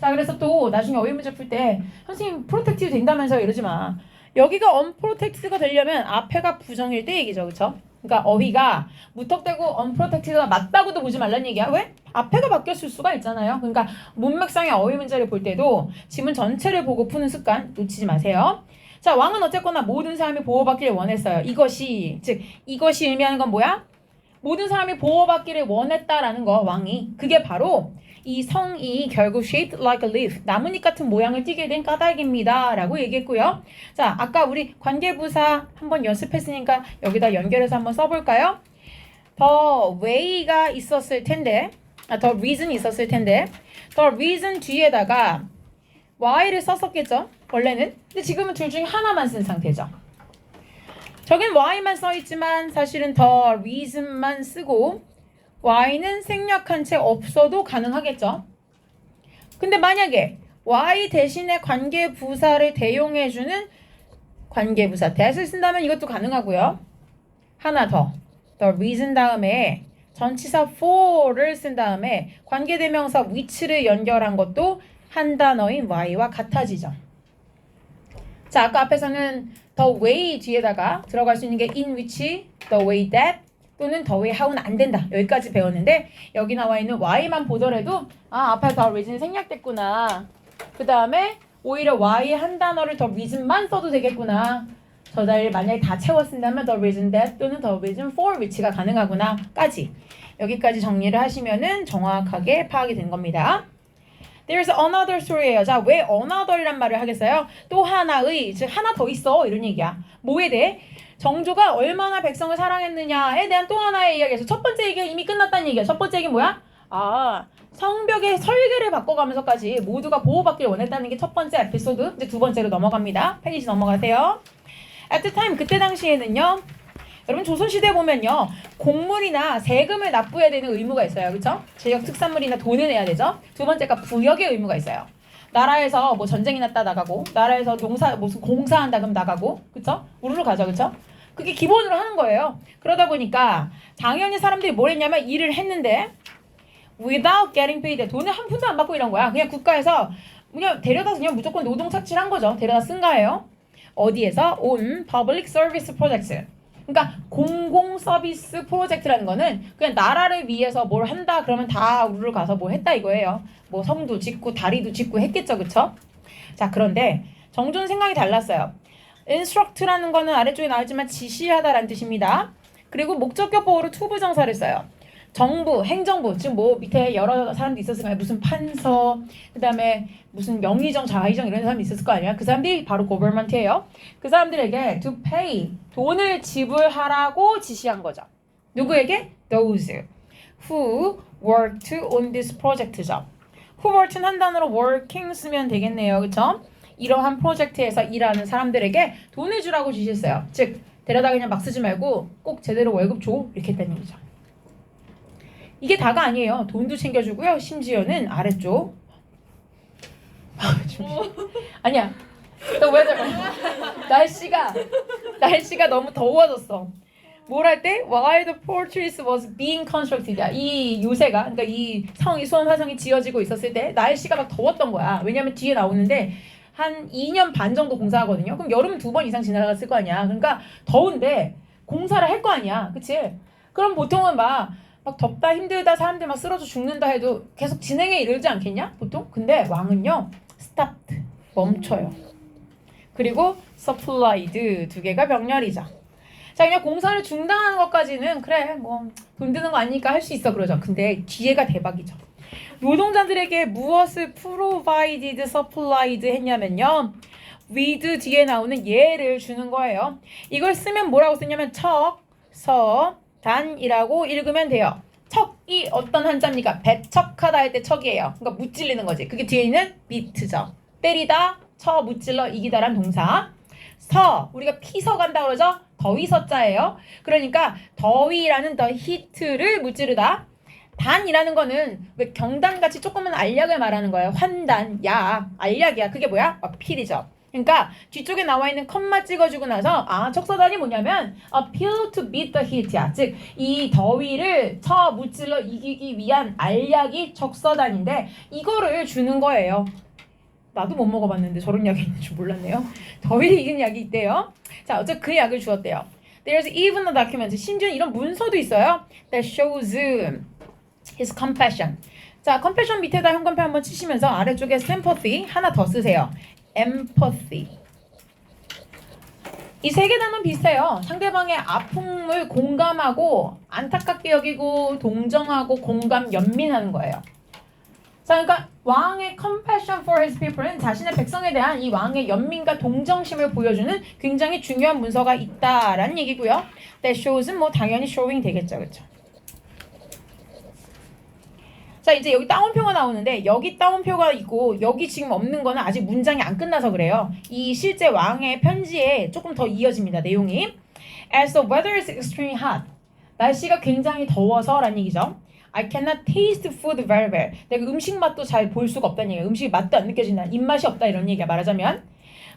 자, 그래서 또 나중에 어휘 문제 풀 때 선생님 프로텍티브 된다면서요 이러지 마. 여기가 언프로텍티드가 되려면 앞에가 부정일 때 얘기죠. 그쵸? 그러니까 어휘가 무턱대고 언프로텍티드가 맞다고도 보지 말란 얘기야. 왜? 앞에가 바뀌었을 수가 있잖아요. 그러니까 문맥상의 어휘 문제를 볼 때도 지문 전체를 보고 푸는 습관 놓치지 마세요. 자, 왕은 어쨌거나 모든 사람이 보호받기를 원했어요. 이것이 의미하는 건 뭐야? 모든 사람이 보호받기를 원했다라는 거, 왕이. 그게 바로 이 성이 결국 shaped like a leaf, 나뭇잎 같은 모양을 띠게 된 까닭입니다. 라고 얘기했고요. 자, 아까 우리 관계부사 한번 연습했으니까 여기다 연결해서 한번 써볼까요? the way가 있었을 텐데, the reason이 있었을 텐데, the reason 뒤에다가 why를 썼었겠죠? 원래는. 근데 지금은 둘 중에 하나만 쓴 상태죠. 저긴 why만 써있지만 사실은 the reason만 쓰고 why는 생략한 채 없어도 가능하겠죠. 근데 만약에 why 대신에 관계부사를 대용해주는 관계부사 that을 쓴다면 이것도 가능하고요. 하나 더. the reason 다음에 전치사 for를 쓴 다음에 관계대명사 which를 연결한 것도 한 단어인 why와 같아지죠. 자, 아까 앞에서는 the way 뒤에다가 들어갈 수 있는 게 in which, the way that 또는 the way how는 안 된다. 여기까지 배웠는데 여기 나와 있는 why만 보더라도 앞에 the reason이 생략됐구나. 그 다음에 오히려 why 한 단어를 the reason만 써도 되겠구나. 저 자리를 만약에 다 채웠쓴다면 the reason that 또는 the reason for which가 가능하구나 까지. 여기까지 정리를 하시면은 정확하게 파악이 된 겁니다. There's another story예요. 자, 왜 another이란 말을 하겠어요? 또 하나의, 즉 하나 더 있어 이런 얘기야. 뭐에 대해? 정조가 얼마나 백성을 사랑했느냐에 대한 또 하나의 이야기에서 첫 번째 얘기가 이미 끝났다는 얘기야. 첫 번째 얘기 뭐야? 성벽의 설계를 바꿔가면서까지 모두가 보호받기를 원했다는 게 첫 번째 에피소드. 이제 두 번째로 넘어갑니다. 페이지 넘어가세요. At the time, 그때 당시에는요. 여러분 조선시대 보면요. 공물이나 세금을 납부해야 되는 의무가 있어요. 그렇죠? 지역 특산물이나 돈을 내야 되죠. 두 번째가 부역의 의무가 있어요. 나라에서 뭐 전쟁이 났다 나가고 나라에서 무슨 공사한다 그럼 나가고 그렇죠? 우르르 가죠. 그렇죠? 그게 기본으로 하는 거예요. 그러다 보니까 당연히 사람들이 뭘 했냐면 일을 했는데 without getting paid 돈을 한 푼도 안 받고 이런 거야. 그냥 국가에서 그냥 데려다서 그냥 무조건 노동 착취한 거죠. 데려다 쓴 거예요. 어디에서? on public service projects. 그러니까 공공 서비스 프로젝트라는 거는 그냥 나라를 위해서 뭘 한다 그러면 다 우르르 가서 뭐 했다 이거예요. 뭐 성도 짓고 다리도 짓고 했겠죠. 그쵸? 자, 그런데 정조는 생각이 달랐어요. instruct라는 거는 아래쪽에 나와있지만 지시하다라는 뜻입니다. 그리고 목적격 보호로 투부정사를 써요. 정부, 행정부, 지금 뭐 밑에 여러 사람도 있었을 거아요. 무슨 판서, 그 다음에 무슨 명의정, 자의정 이런 사람이 있었을 거 아니야. 그 사람들이 바로 government이에요. 그 사람들에게 to pay, 돈을 지불하라고 지시한 거죠. 누구에게? Those who worked on this project죠. who work는 한 단어로 working 쓰면 되겠네요. 그쵸? 이러한 프로젝트에서 일하는 사람들에게 돈을 주라고 지시했어요. 즉, 데려다 그냥 막 쓰지 말고 꼭 제대로 월급 줘. 이렇게 했다는 얘기죠. 이게 다가 아니에요. 돈도 챙겨주고요. 심지어는 아래쪽. 아니야. The weather. 날씨가 너무 더워졌어. 뭘 할 때? While the fortress was being constructed. 이 요새가, 그러니까 이 성이 수원 화성이 지어지고 있었을 때 날씨가 막 더웠던 거야. 왜냐면 뒤에 나오는데 한 2년 반 정도 공사하거든요. 그럼 여름 2번 이상 지나갔을 거 아니야. 그러니까 더운데 공사를 할 거 아니야. 그치? 그럼 보통은 막 막 덥다 힘들다 사람들 막 쓰러져 죽는다 해도 계속 진행에 이르지 않겠냐 보통? 근데 왕은요 stopped 멈춰요. 그리고 supplied 두 개가 병렬이죠. 자 그냥 공사를 중단하는 것까지는 그래 뭐 돈 드는 거 아니니까 할 수 있어 그러죠. 근데 뒤에가 대박이죠. 노동자들에게 무엇을 provided, supplied 했냐면요. with 뒤에 나오는 예를 주는 거예요. 이걸 쓰면 뭐라고 쓰냐면 척, 서, 단이라고 읽으면 돼요. 척이 어떤 한자입니까? 배척하다 할 때 척이에요. 그러니까 무찔리는 거지. 그게 뒤에 있는 비트죠. 때리다, 쳐, 무찔러, 이기다란 동사. 서, 우리가 피서 간다 그러죠? 더위 서자예요. 그러니까 더위라는 더 히트를 무찌르다. 단이라는 거는 왜 경단같이 조그만 알약을 말하는 거예요. 환단, 약, 알약이야. 그게 뭐야? 필이죠. 그러니까 뒤쪽에 나와 있는 컴마 찍어주고 나서 척서단이 뭐냐면 appeal to beat the heat야. 즉 이 더위를 쳐 무찔러 이기기 위한 알약이 척서단인데 이거를 주는 거예요. 나도 못 먹어봤는데 저런 약이 있는 줄 몰랐네요. 더위를 이기는 약이 있대요. 자, 어쨌든 그 약을 주었대요. There's even a document. 심지어 이런 문서도 있어요. That shows his compassion. 자, compassion 밑에다 형광펜 한번 치시면서 아래쪽에 sympathy 하나 더 쓰세요. empathy. 이 세 개 단어는 비슷해요. 상대방의 아픔을 공감하고 안타깝게 여기고 동정하고 공감 연민하는 거예요. 자, 그러니까 왕의 compassion for his people은 자신의 백성에 대한 이 왕의 연민과 동정심을 보여주는 굉장히 중요한 문서가 있다라는 얘기고요. That shows는 뭐 당연히 showing 되겠죠, 그렇죠? 자, 이제 여기 따옴표가 나오는데 여기 따옴표가 있고 여기 지금 없는 거는 아직 문장이 안 끝나서 그래요. 이 실제 왕의 편지에 조금 더 이어집니다. 내용이 As the weather is extremely hot. 날씨가 굉장히 더워서 라는 얘기죠. I cannot taste food very well. 내가 음식 맛도 잘 볼 수가 없다는 얘기예요. 음식 맛도 안 느껴진다. 입맛이 없다 이런 얘기야 말하자면.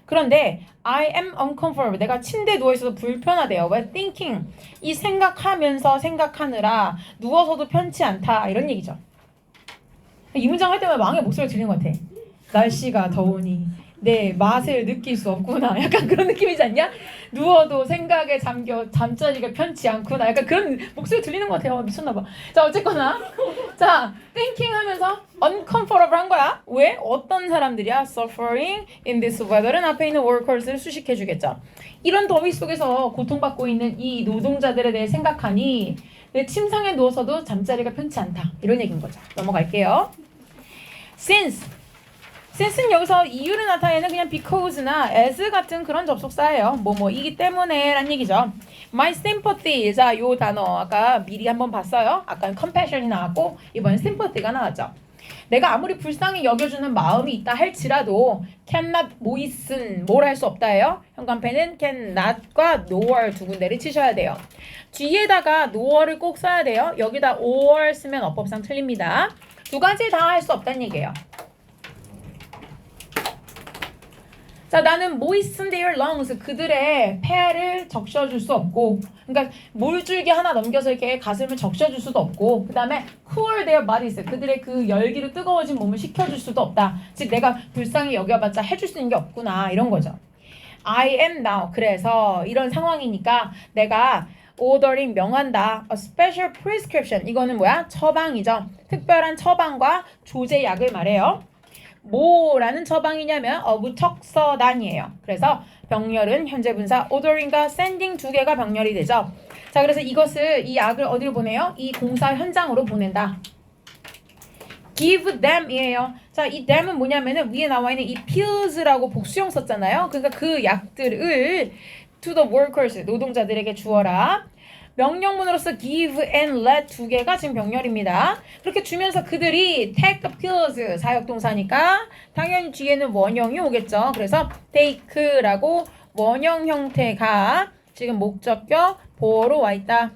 그런데 I am uncomfortable. 내가 침대에 누워있어도 불편하대요. While thinking. 이 생각하면서 생각하느라 누워서도 편치 않다 이런 얘기죠. 이 문장 할 때마다 왕의 목소리가 들리는 것 같아. 날씨가 더우니 내 맛을 느낄 수 없구나. 약간 그런 느낌이지 않냐? 누워도 생각에 잠겨 잠자리가 편치 않구나. 약간 그런 목소리 들리는 것 같아요. 미쳤나봐. 자 어쨌거나 자 thinking 하면서 uncomfortable 한 거야. 왜? 어떤 사람들이야? Suffering in this weather는 앞에 있는 workers를 수식해 주겠죠. 이런 더위 속에서 고통받고 있는 이 노동자들에 대해 생각하니 내 침상에 누워서도 잠자리가 편치 않다. 이런 얘기인 거죠. 넘어갈게요. since는 여기서 이유를 나타내는 그냥 because나 as 같은 그런 접속사예요. 이기 때문에 란 얘기죠. My sympathy. 자, 요 단어 아까 미리 한번 봤어요. 아까는 compassion이 나왔고 이번엔 sympathy가 나왔죠. 내가 아무리 불쌍히 여겨주는 마음이 있다 할지라도 cannot moisten 뭘 할 수 없다예요. 현관펜은 cannot과 nor 두 군데를 치셔야 돼요. 뒤에다가 nor를 꼭 써야 돼요. 여기다 or 쓰면 어법상 틀립니다. 두 가지 다 할 수 없다는 얘기예요. 자, 나는 moisten their lungs. 그들의 폐를 적셔줄 수 없고, 그러니까 물줄기 하나 넘겨서 이렇게 가슴을 적셔줄 수도 없고, 그 다음에 cool their bodies. 그들의 그 열기로 뜨거워진 몸을 식혀줄 수도 없다. 즉, 내가 불쌍히 여겨봤자 해줄 수 있는 게 없구나. 이런 거죠. I am now. 그래서 이런 상황이니까 내가 ordering 명한다. A special prescription. 이거는 뭐야? 처방이죠. 특별한 처방과 조제약을 말해요. 뭐라는 처방이냐면 척서단이에요. 그래서 병렬은 현재 분사 ordering과 sending 두 개가 병렬이 되죠. 자, 그래서 이 약을 어디로 보내요? 이 공사 현장으로 보낸다. give them이에요. 자, 이 them은 뭐냐면은 위에 나와 있는 이 pills라고 복수형 썼잖아요. 그러니까 그 약들을 to the workers 노동자들에게 주어라. 명령문으로서 give and let 두 개가 지금 병렬입니다. 그렇게 주면서 그들이 take the pills 사역동사니까 당연히 뒤에는 원형이 오겠죠. 그래서 take라고 원형 형태가 지금 목적격 보어로 와 있다.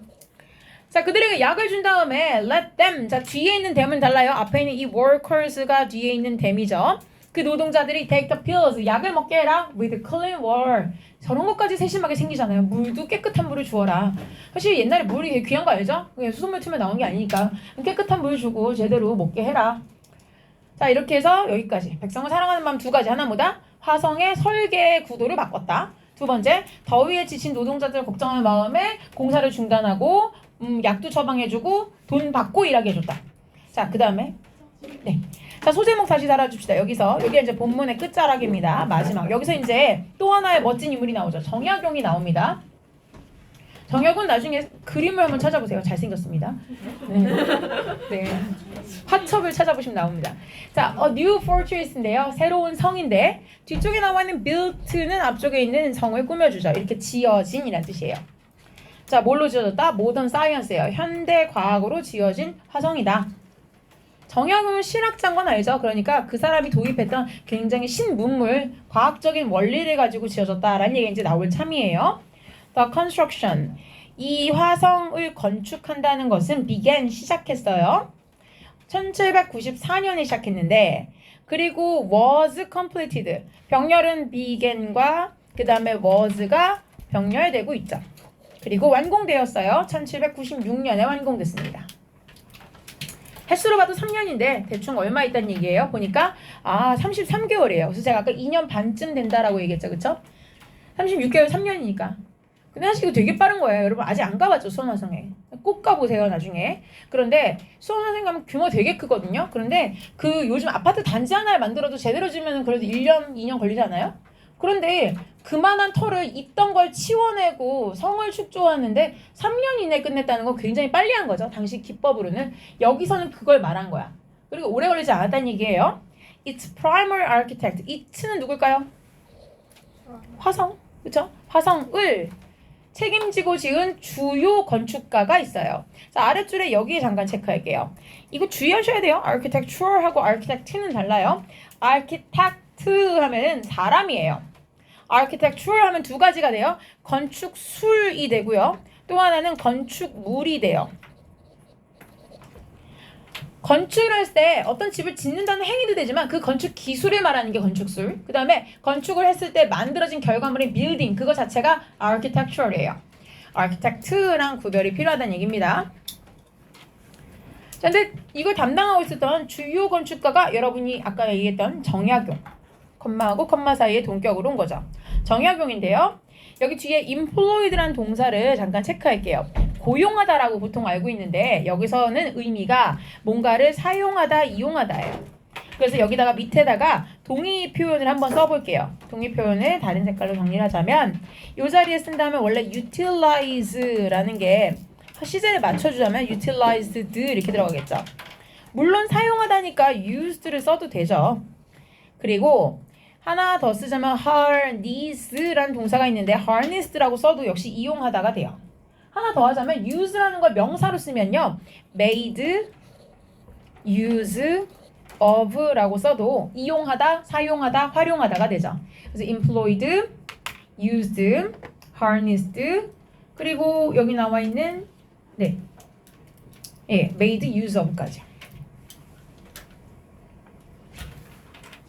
자, 그들에게 약을 준 다음에 let them. 자, 뒤에 있는 them은 달라요. 앞에 있는 이 workers가 뒤에 있는 them이죠. 그 노동자들이 take the pills 약을 먹게 해라 with clean water. 저런 것까지 세심하게 생기잖아요. 물도 깨끗한 물을 주어라. 사실 옛날에 물이 되게 귀한 거 알죠? 그냥 수돗물 틀면 나온 게 아니니까 깨끗한 물 주고 제대로 먹게 해라. 자, 이렇게 해서 여기까지. 백성을 사랑하는 마음 두 가지. 하나 뭐다? 화성의 설계 구도를 바꿨다. 두 번째, 더위에 지친 노동자들 걱정하는 마음에 공사를 중단하고 약도 처방해주고 돈 받고 일하게 해줬다. 자, 그 다음에 네. 자, 소제목 다시 달아줍시다. 여기가 이제 본문의 끝자락입니다. 마지막. 여기서 이제 또 하나의 멋진 인물이 나오죠. 정약용이 나옵니다. 정약은 나중에 그림을 한번 찾아보세요. 잘생겼습니다. 네. 네. 화첩을 찾아보시면 나옵니다. 자, New Fortress인데요. 새로운 성인데 뒤쪽에 나와 있는 built는 앞쪽에 있는 성을 꾸며주죠. 이렇게 지어진이란 뜻이에요. 자, 뭘로 지어졌다? 모던 사이언스예요. 현대 과학으로 지어진 화성이다. 정약용은 실학자인 건 알죠? 그러니까 그 사람이 도입했던 굉장히 신문물, 과학적인 원리를 가지고 지어졌다라는 얘기가 이제 나올 참이에요. The construction. 이 화성을 건축한다는 것은 began 시작했어요. 1794년에 시작했는데 그리고 was completed. 병렬은 began과 그 다음에 was가 병렬되고 있죠. 그리고 완공되었어요. 1796년에 완공됐습니다. 횟수로 봐도 3년인데 대충 얼마 있다는 얘기예요. 보니까 33개월이에요. 그래서 제가 아까 2년 반쯤 된다라고 얘기했죠. 그쵸? 36개월 3년이니까. 근데 사실 이거 되게 빠른 거예요. 여러분 아직 안 가봤죠? 수원화성에. 꼭 가보세요 나중에. 그런데 수원화성 가면 규모 되게 크거든요. 그런데 그 요즘 아파트 단지 하나를 만들어도 제대로 지으면 그래도 1년 2년 걸리지 않아요? 그런데 그만한 터를 있던 걸 치워내고 성을 축조하는데 3년 이내에 끝냈다는 건 굉장히 빨리 한 거죠. 당시 기법으로는. 여기서는 그걸 말한 거야. 그리고 오래 걸리지 않았다는 얘기예요. Its primary architect. it는 누굴까요? 화성. 그쵸? 화성을 책임지고 지은 주요 건축가가 있어요. 자, 아랫줄에 여기에 잠깐 체크할게요. 이거 주의하셔야 돼요. architecture하고 architect는 달라요. architect 하면은 사람이에요. architecture 하면 두 가지가 돼요. 건축술이 되고요. 또 하나는 건축물이 돼요. 건축을 할 때 어떤 집을 짓는다는 행위도 되지만 그 건축 기술을 말하는 게 건축술. 그 다음에 건축을 했을 때 만들어진 결과물인 빌딩 그거 자체가 architecture예요. architect랑 구별이 필요하다는 얘기입니다. 자, 근데 이걸 담당하고 있었던 주요 건축가가 여러분이 아까 얘기했던 정약용. 컴마하고 컴마 사이에 동격으로 온 거죠. 정약용인데요. 여기 뒤에 employed라는 동사를 잠깐 체크할게요. 고용하다라고 보통 알고 있는데 여기서는 의미가 뭔가를 사용하다, 이용하다예요. 그래서 여기다가 밑에다가 동의 표현을 한번 써볼게요. 동의 표현을 다른 색깔로 정리를 하자면 이 자리에 쓴다면 원래 utilize라는 게 시제를 맞춰주자면 utilized 이렇게 들어가겠죠. 물론 사용하다니까 used를 써도 되죠. 그리고 하나 더 쓰자면 harness라는 동사가 있는데 harnessed라고 써도 역시 이용하다가 돼요. 하나 더 하자면 use라는 걸 명사로 쓰면요. made, use, of라고 써도 이용하다, 사용하다, 활용하다가 되죠. 그래서 employed, used, harnessed 그리고 여기 나와 있는 made, use of까지.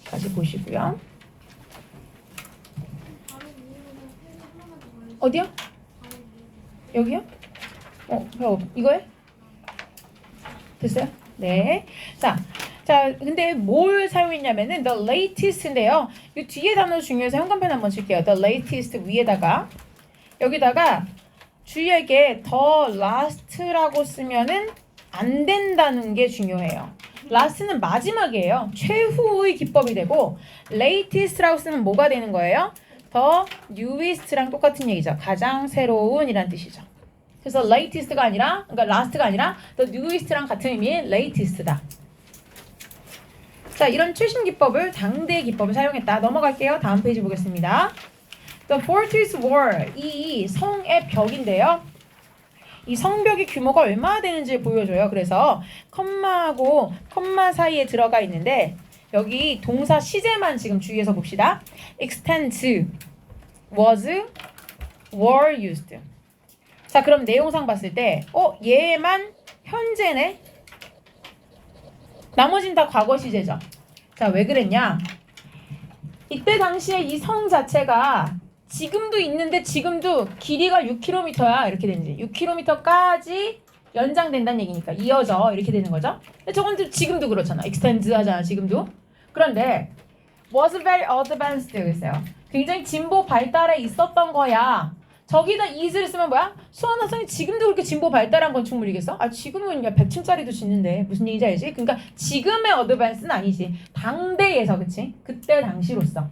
다시 보시고요. 어디요? 여기요? 이거요? 됐어요? 네. 자, 근데 뭘 사용했냐면은 the latest인데요. 이 뒤에 단어 중요해서 현관펜 한번 칠게요. the latest 위에다가 여기다가 주의할 게 the last라고 쓰면은 안 된다는 게 중요해요. last는 마지막이에요. 최후의 기법이 되고 latest라고 쓰면 뭐가 되는 거예요? 더 newest랑 똑같은 얘기죠. 가장 새로운이란 뜻이죠. 그래서 latest가 아니라, 그러니까 last가 아니라 the newest랑 같은 의미의 latest다. 자, 이런 최신 기법을 당대 기법을 사용했다. 넘어갈게요. 다음 페이지 보겠습니다. The fortress wall, 이 성의 벽인데요. 이 성벽의 규모가 얼마나 되는지 보여줘요. 그래서 컴마하고 컴마 사이에 들어가 있는데 여기 동사 시제만 지금 주의해서 봅시다. extend, was, were used. 자, 그럼 내용상 봤을 때 얘만 현재네. 나머진 다 과거 시제죠. 자, 왜 그랬냐? 이때 당시에 이 성 자체가 지금도 있는데 지금도 길이가 6km야. 이렇게 되는지 6km까지 연장된다는 얘기니까 이어져 이렇게 되는 거죠. 근데 저건 지금도 그렇잖아. extend 하잖아. 지금도. 그런데 was very advanced 되어 있어요. 굉장히 진보 발달에 있었던 거야. 저기다 is를 쓰면 뭐야? 수원학생이 지금도 그렇게 진보 발달한 건축물이겠어? 아 지금은 야 100층짜리도 짓는데 무슨 얘기인지 알지? 그러니까 지금의 어드밴스는 아니지. 당대에서 그치? 그때 당시로서.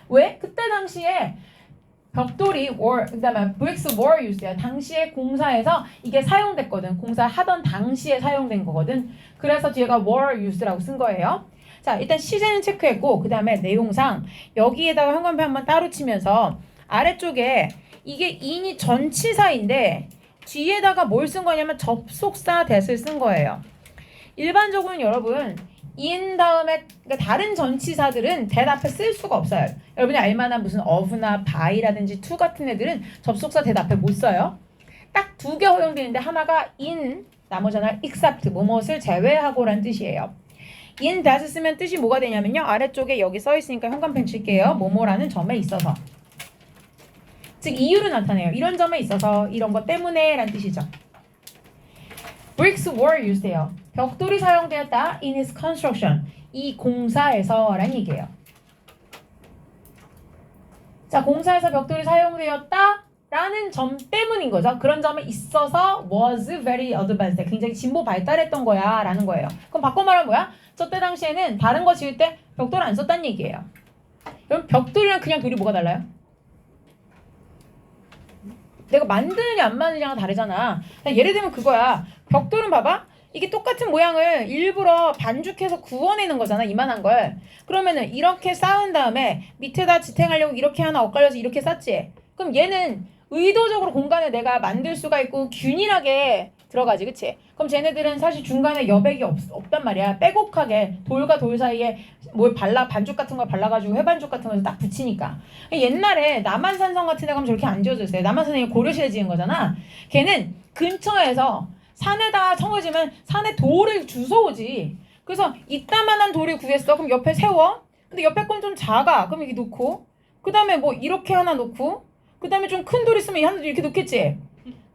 왜? 그때 당시에 벽돌이 그다음에 bricks were used야. 당시에 공사에서 이게 사용됐거든. 공사하던 당시에 사용된 거거든. 그래서 뒤에가 were used라고 쓴 거예요. 자, 일단 시제는 체크했고 그다음에 내용상 여기에다가 형광펜 한번 따로 치면서 아래쪽에 이게 in이 전치사인데 뒤에다가 뭘 쓴 거냐면 접속사 that을 쓴 거예요. 일반적으로는 여러분 in 다음에 그러니까 다른 전치사들은 that 앞에 쓸 수가 없어요. 여러분이 알만한 무슨 of나 by라든지 to 같은 애들은 접속사 that 앞에 못 써요. 딱 두 개 허용되는데 하나가 in, 나머지 하나 except, 뭐뭇을 제외하고라는 뜻이에요. in that 쓰면 뜻이 뭐가 되냐면요. 아래쪽에 여기 써 있으니까 형광펜 칠게요. 뭐뭐라는 점에 있어서. 즉 이유를 나타내요. 이런 점에 있어서 이런 것 때문에 라는 뜻이죠. bricks were used예요. 벽돌이 사용되었다 in its construction. 이 공사에서 라는 얘기예요. 자, 공사에서 벽돌이 사용되었다 라는 점 때문인 거죠. 그런 점에 있어서 was very advanced. 굉장히 진보 발달했던 거야 라는 거예요. 그럼 바꿔 말하면 뭐야? 저때 당시에는 다른 거 지을 때 벽돌을 안 썼다는 얘기예요. 그럼 벽돌이랑 그냥 돌이 뭐가 달라요? 내가 만드느냐 안 만드느냐가 다르잖아. 예를 들면 그거야. 벽돌은 봐봐. 이게 똑같은 모양을 일부러 반죽해서 구워내는 거잖아. 이만한 걸. 그러면은 이렇게 쌓은 다음에 밑에다 지탱하려고 이렇게 하나 엇갈려서 이렇게 쌓지. 그럼 얘는 의도적으로 공간을 내가 만들 수가 있고 균일하게 들어가지. 그치? 그럼 쟤네들은 사실 중간에 여백이 없단 말이야. 빼곡하게 돌과 돌 사이에 뭘 반죽 같은 걸 발라가지고 회반죽 같은 걸 딱 붙이니까. 옛날에 남한산성 같은 데 가면 저렇게 안 지어졌어요. 남한산성이 고려시대 지은 거잖아. 걔는 근처에서 산에다 청어지면 산에 돌을 주워오지. 그래서 이따만한 돌을 구했어. 그럼 옆에 세워. 근데 옆에 건 좀 작아. 그럼 여기 놓고. 그 다음에 뭐 이렇게 하나 놓고. 그 다음에 좀 큰 돌 있으면 하나 이렇게 놓겠지.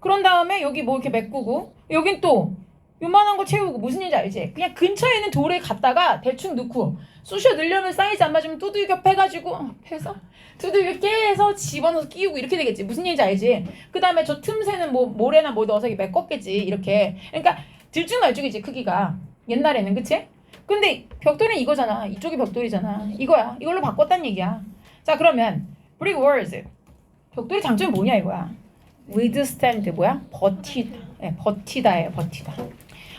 그런 다음에 여기 뭐 이렇게 메꾸고. 여긴 또 요만한 거 채우고. 무슨 얘기인지 알지? 그냥 근처에 있는 돌을 갖다가 대충 넣고 쑤셔 넣으려면 사이즈 안 맞으면 두들겨 패가지고 패서 두들겨 깨서 집어넣어서 끼우고 이렇게 되겠지. 무슨 얘기인지 알지? 그 다음에 저 틈새는 뭐 모래나 뭐 넣어서 메꿨겠지. 이렇게. 그러니까 들쭉날쭉이지 크기가. 옛날에는 그치? 근데 벽돌은 이거잖아. 이쪽이 벽돌이잖아. 이거야. 이걸로 바꿨단 얘기야. 자 그러면 brick walls. 벽돌의 장점이 뭐냐 이거야. withstand 뭐야? 버티다. 네, 버티다예요. 버티다.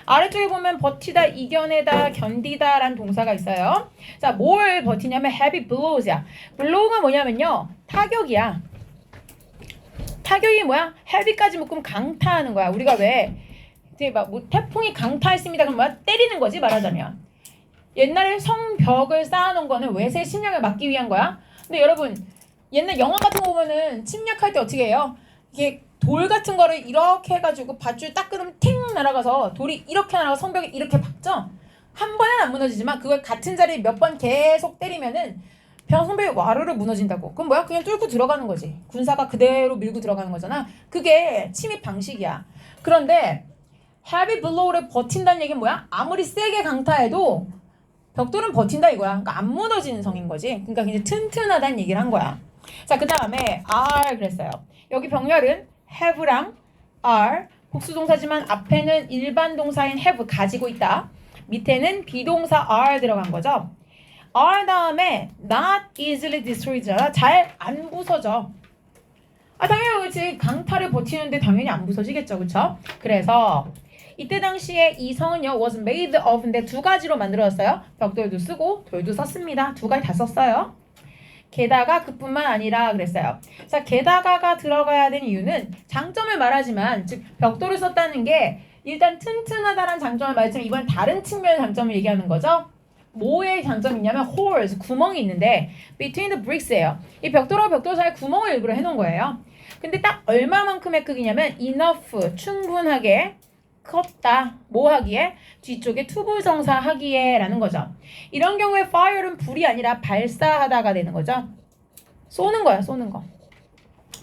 아래쪽에 보면 버티다, 이겨내다, 견디다 라는 동사가 있어요. 자, 뭘 버티냐면 heavy blows야. blow가 뭐냐면요. 타격이야. 타격이 뭐야? heavy까지 묶으면 강타하는 거야. 우리가 왜 이제 막 뭐 태풍이 강타했습니다. 그럼 뭐야? 때리는 거지 말하자면. 옛날에 성벽을 쌓아놓은 거는 외세 침략을 막기 위한 거야. 근데 여러분 옛날 영화 같은 거 보면은 침략할 때 어떻게 해요? 이게 돌 같은 거를 이렇게 해가지고 밧줄 딱 끊으면 팅 날아가서 돌이 이렇게 날아가서 성벽에 이렇게 박죠? 한 번은 안 무너지지만 그걸 같은 자리에 몇 번 계속 때리면은 성벽이 와르르 무너진다고. 그럼 뭐야? 그냥 뚫고 들어가는 거지. 군사가 그대로 밀고 들어가는 거잖아. 그게 침입 방식이야. 그런데 heavy blow를 버틴다는 얘기는 뭐야? 아무리 세게 강타해도 벽돌은 버틴다 이거야. 그러니까 안 무너지는 성인 거지. 그러니까 굉장히 튼튼하다는 얘기를 한 거야. 자, 그 다음에 are 그랬어요. 여기 병렬은 have랑 are 복수동사지만 앞에는 일반 동사인 have 가지고 있다. 밑에는 비동사 are 들어간 거죠. are 다음에 not easily destroyed잖아. 잘 안 부서져. 당연히 그렇지. 강타를 버티는데 당연히 안 부서지겠죠. 그쵸? 그래서 이때 당시에 이 성은요 was made of인데 두 가지로 만들어졌어요. 벽돌도 쓰고 돌도 썼습니다. 두 가지 다 썼어요. 게다가 그뿐만 아니라 그랬어요. 자, 게다가가 들어가야 되는 이유는 장점을 말하지만 즉 벽돌을 썼다는 게 일단 튼튼하다는 장점을 말했지만 이번 다른 측면의 장점을 얘기하는 거죠. 뭐의 장점이 있냐면 holes, 구멍이 있는데 between the bricks예요. 이 벽돌하고 벽돌 사이에 구멍을 일부러 해놓은 거예요. 근데 딱 얼마만큼의 크기냐면 enough, 충분하게 컸다. 뭐 하기에? 뒤쪽에 투부정사 하기에 라는 거죠. 이런 경우에 fire는 불이 아니라 발사하다가 되는 거죠. 쏘는 거야, 쏘는 거.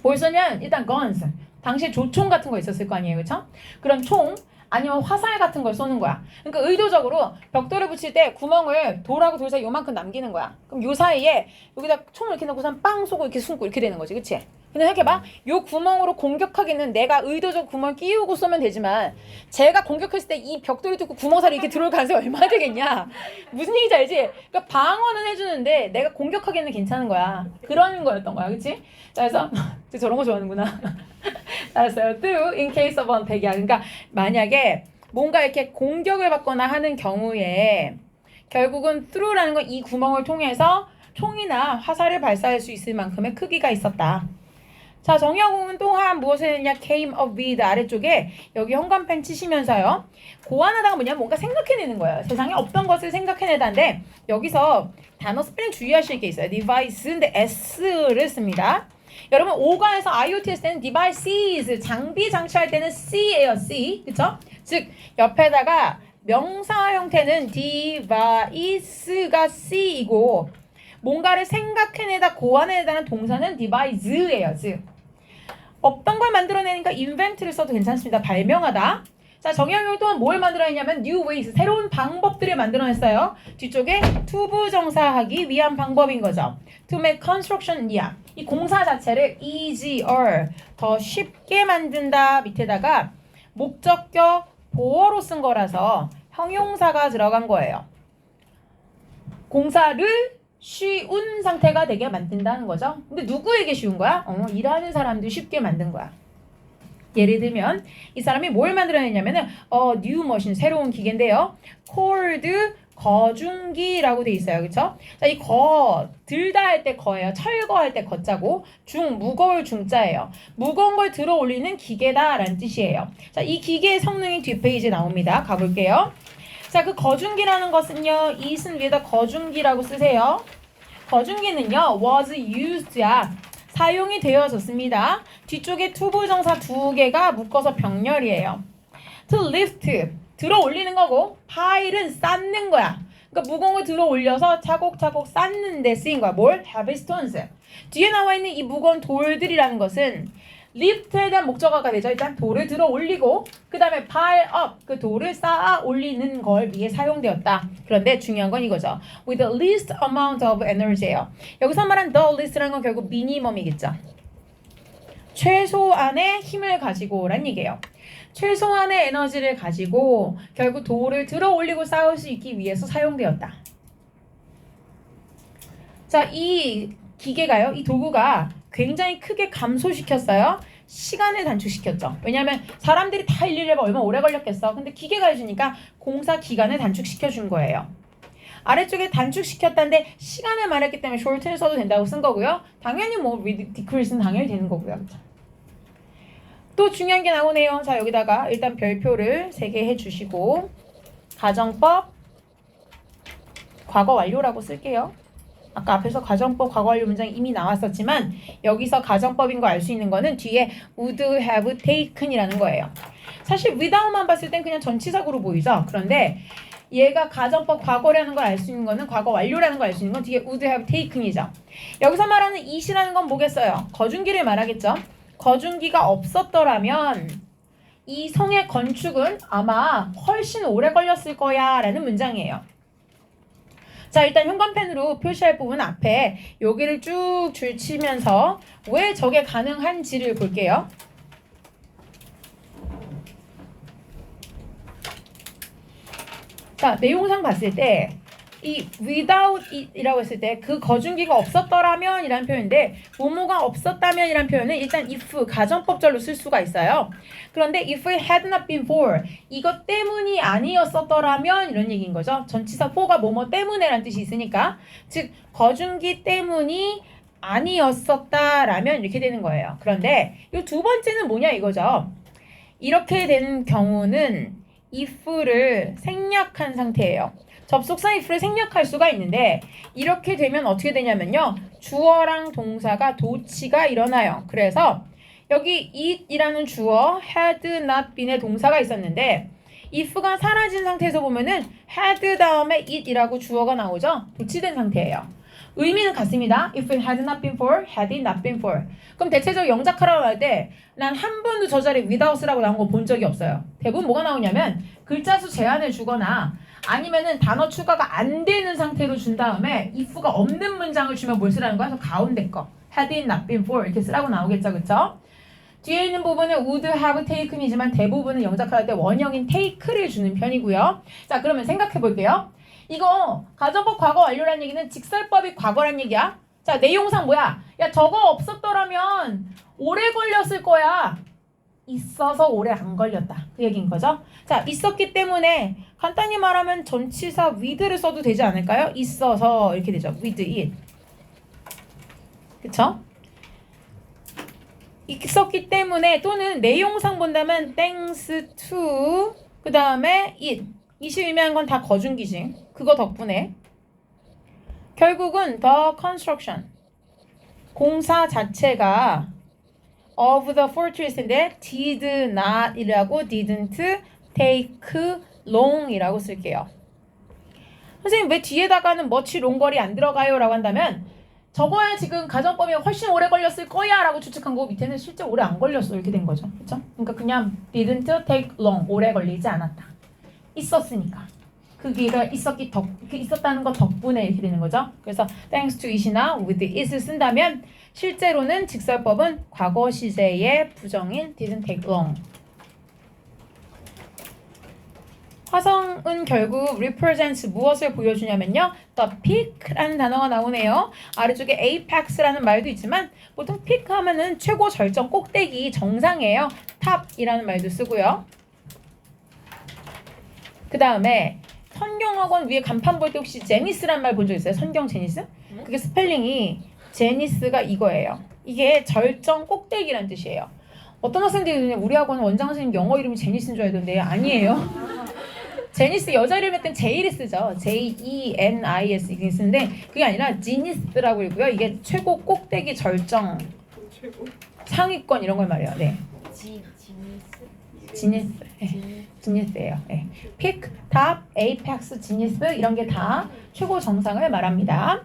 뭘 쏘냐? 일단 guns. 당시에 조총 같은 거 있었을 거 아니에요, 그쵸? 그런 총 아니면 화살 같은 걸 쏘는 거야. 그러니까 의도적으로 벽돌을 붙일 때 구멍을 돌하고 돌 사이 요만큼 남기는 거야. 그럼 요 사이에 여기다 총을 이렇게 넣고선 빵 쏘고 이렇게 숨고 이렇게 되는 거지, 그치? 근데 생각해봐. 요 구멍으로 공격하기는 내가 의도적 구멍을 끼우고 쏘면 되지만 제가 공격했을 때 이 벽돌이 뚫고 구멍살이 이렇게 들어올 가능성이 얼마나 되겠냐. 무슨 얘기인지 알지? 그러니까 방어는 해주는데 내가 공격하기는 괜찮은 거야. 그런 거였던 거야. 그치? 자, 그래서 저런 거 좋아하는구나. 알았어요. through in case of unpack이야. 그러니까 만약에 뭔가 이렇게 공격을 받거나 하는 경우에 결국은 through라는 건 이 구멍을 통해서 총이나 화살을 발사할 수 있을 만큼의 크기가 있었다. 자, 정의어공은 또한 무엇을 했냐? came up with 아래쪽에 여기 현관펜 치시면서요. 고안하다가 뭐냐? 뭔가 생각해내는 거예요. 세상에 없던 것을 생각해내다인데 여기서 단어 스펠링 주의하실 게 있어요. device인데 s를 씁니다. 여러분 오가에서 IoT 했을 때는 devices 장비 장치할 때는 C예요. C. 그쵸? 즉 옆에다가 명사 형태는 device가 C이고 뭔가를 생각해내다 고안해내다는 동사는 device예요. 즉 없던 걸 만들어내니까 invent를 써도 괜찮습니다. 발명하다. 자, 정의역이 또한 뭘 만들어냈냐면 new ways, 새로운 방법들을 만들어냈어요. 뒤쪽에 투부정사하기 위한 방법인 거죠. to make construction, 이 공사 자체를 easier, 더 쉽게 만든다. 밑에다가 목적격 보어로 쓴 거라서 형용사가 들어간 거예요. 공사를 쉬운 상태가 되게 만든다는 거죠. 근데 누구에게 쉬운 거야? 일하는 사람들 쉽게 만든 거야. 예를 들면 이 사람이 뭘 만들어냈냐면은 new machine, 새로운 기계인데요. cold, 거중기라고 돼 있어요. 그쵸? 자, 이 들다 할 때 거예요. 철거할 때 거자고 무거울 중자예요. 무거운 걸 들어 올리는 기계다라는 뜻이에요. 자, 이 기계의 성능이 뒷페이지에 나옵니다. 가볼게요. 자, 그 거중기라는 것은요. is은 위에다 거중기라고 쓰세요. 거중기는요. was used야. 사용이 되어졌습니다. 뒤쪽에 투부정사 두 개가 묶어서 병렬이에요. to lift, 들어 올리는 거고 pile은 쌓는 거야. 그러니까 무거운 걸 들어 올려서 차곡차곡 쌓는 데 쓰인 거야. 뭘? heavy stones. 뒤에 나와 있는 이 무거운 돌들이라는 것은 lift에 대한 목적어가 되죠. 일단 돌을 들어 올리고 그 다음에 pile up, 그 돌을 쌓아 올리는 걸 위해 사용되었다. 그런데 중요한 건 이거죠. with the least amount of energy예요. 여기서 말한 the least라는 건 결국 minimum이겠죠. 최소한의 힘을 가지고란 얘기예요. 최소한의 에너지를 가지고 결국 돌을 들어 올리고 쌓을 수 있기 위해서 사용되었다. 자, 이 기계가요. 이 도구가 굉장히 크게 감소시켰어요. 시간을 단축시켰죠. 왜냐하면 사람들이 다 일일이 해봐 얼마나 오래 걸렸겠어. 근데 기계가 해주니까 공사 기간을 단축시켜 준 거예요. 아래쪽에 단축시켰다는데 시간을 말했기 때문에 short를 써도 된다고 쓴 거고요. 당연히 decrease는 당연히 되는 거고요. 또 중요한 게 나오네요. 자, 여기다가 일단 별표를 3개 해주시고 가정법 과거 완료라고 쓸게요. 아까 앞에서 가정법 과거 완료 문장이 이미 나왔었지만 여기서 가정법인 거 알 수 있는 거는 뒤에 would have taken이라는 거예요. 사실 without만 봤을 땐 그냥 전치사구로 보이죠. 그런데 얘가 가정법 과거라는 걸 알 수 있는 거는 과거 완료라는 걸 알 수 있는 건 뒤에 would have taken이죠. 여기서 말하는 it이라는 건 뭐겠어요? 거중기를 말하겠죠. 거중기가 없었더라면 이 성의 건축은 아마 훨씬 오래 걸렸을 거야 라는 문장이에요. 자, 일단 현관펜으로 표시할 부분 앞에 여기를 쭉 줄치면서 왜 저게 가능한지를 볼게요. 자, 내용상 봤을 때 이 without it이라고 했을 때 그 거중기가 없었더라면 이라는 표현인데 뭐뭐가 없었다면 이라는 표현은 일단 if 가정법절로 쓸 수가 있어요. 그런데 if it had not been for 이것 때문이 아니었었더라면 이런 얘기인 거죠. 전치사 for가 뭐뭐 때문에 라는 뜻이 있으니까 즉 거중기 때문이 아니었었다라면 이렇게 되는 거예요. 그런데 이 두 번째는 뭐냐 이거죠. 이렇게 된 경우는 if를 생략한 상태예요. 접속사 if를 생략할 수가 있는데 이렇게 되면 어떻게 되냐면요. 주어랑 동사가 도치가 일어나요. 그래서 여기 it이라는 주어 had not been의 동사가 있었는데 if가 사라진 상태에서 보면은 had 다음에 it이라고 주어가 나오죠. 도치된 상태예요. 의미는 같습니다. If it had not been for, had it not been for. 그럼 대체적으로 영작하라고 할 때 난 한 번도 저 자리에 without라고 나온 거 본 적이 없어요. 대부분 뭐가 나오냐면 글자 수 제한을 주거나 아니면은 단어 추가가 안 되는 상태로 준 다음에 if가 없는 문장을 주면 뭘 쓰라는 거야? 그래서 가운데 거 had it not been for 이렇게 쓰라고 나오겠죠, 그쵸? 뒤에 있는 부분은 would have taken이지만 대부분은 영작할 때 원형인 take를 주는 편이고요. 자, 그러면 생각해 볼게요. 이거 가정법 과거 완료란 얘기는 직설법이 과거란 얘기야. 자, 내용상 뭐야? 야, 저거 없었더라면 오래 걸렸을 거야. 있어서 오래 안 걸렸다. 그 얘기인 거죠. 자, 있었기 때문에 간단히 말하면 전치사 with를 써도 되지 않을까요? 있어서 이렇게 되죠. with it. 그쵸? 있었기 때문에 또는 내용상 본다면 thanks to 그 다음에 it. it이 의미한 건 다 거중기지. 그거 덕분에 결국은 the construction 공사 자체가 of the fortress인데 did not 이라고 didn't take long 이라고 쓸게요. 선생님 왜 뒤에다가는 much longer 안 들어가요? 라고 한다면 저거야 지금 가정법이 훨씬 오래 걸렸을 거야 라고 추측한 거고 밑에는 실제 오래 안 걸렸어 이렇게 된 거죠. 그쵸? 그러니까 그냥 didn't take long 오래 걸리지 않았다. 있었으니까. 그게가 있었다는 것 덕분에 이렇게 되는 거죠. 그래서 thanks to it이나 with it을 쓴다면 실제로는 직설법은 과거 시제의 부정인 didn't take long. 화성은 결국 represents 무엇을 보여주냐면요. the peak라는 단어가 나오네요. 아래쪽에 apex라는 말도 있지만 보통 peak 하면은 최고 절정 꼭대기 정상이에요. top이라는 말도 쓰고요. 그 다음에 선경학원 위에 간판 볼 때 혹시 제니스란 말 본 적 있어요? 선경 제니스? 그게 스펠링이 제니스가 이거예요. 이게 절정 꼭대기란 뜻이에요. 어떤 학생들이 우리 학원 원장 선생님 영어 이름이 제니스인 줄 알던데 아니에요. 제니스 여자 이름 했던 제이를 쓰죠. J-E-N-I-S 이렇게 쓰는데 그게 아니라 지니스라고 읽고요. 이게 최고 꼭대기 절정 상위권 이런 걸 말해요. 네. 지니스. 네. 지니스예요. 네. 피크, 탑, 에이펙스, 지니스 이런 게 다 최고 정상을 말합니다.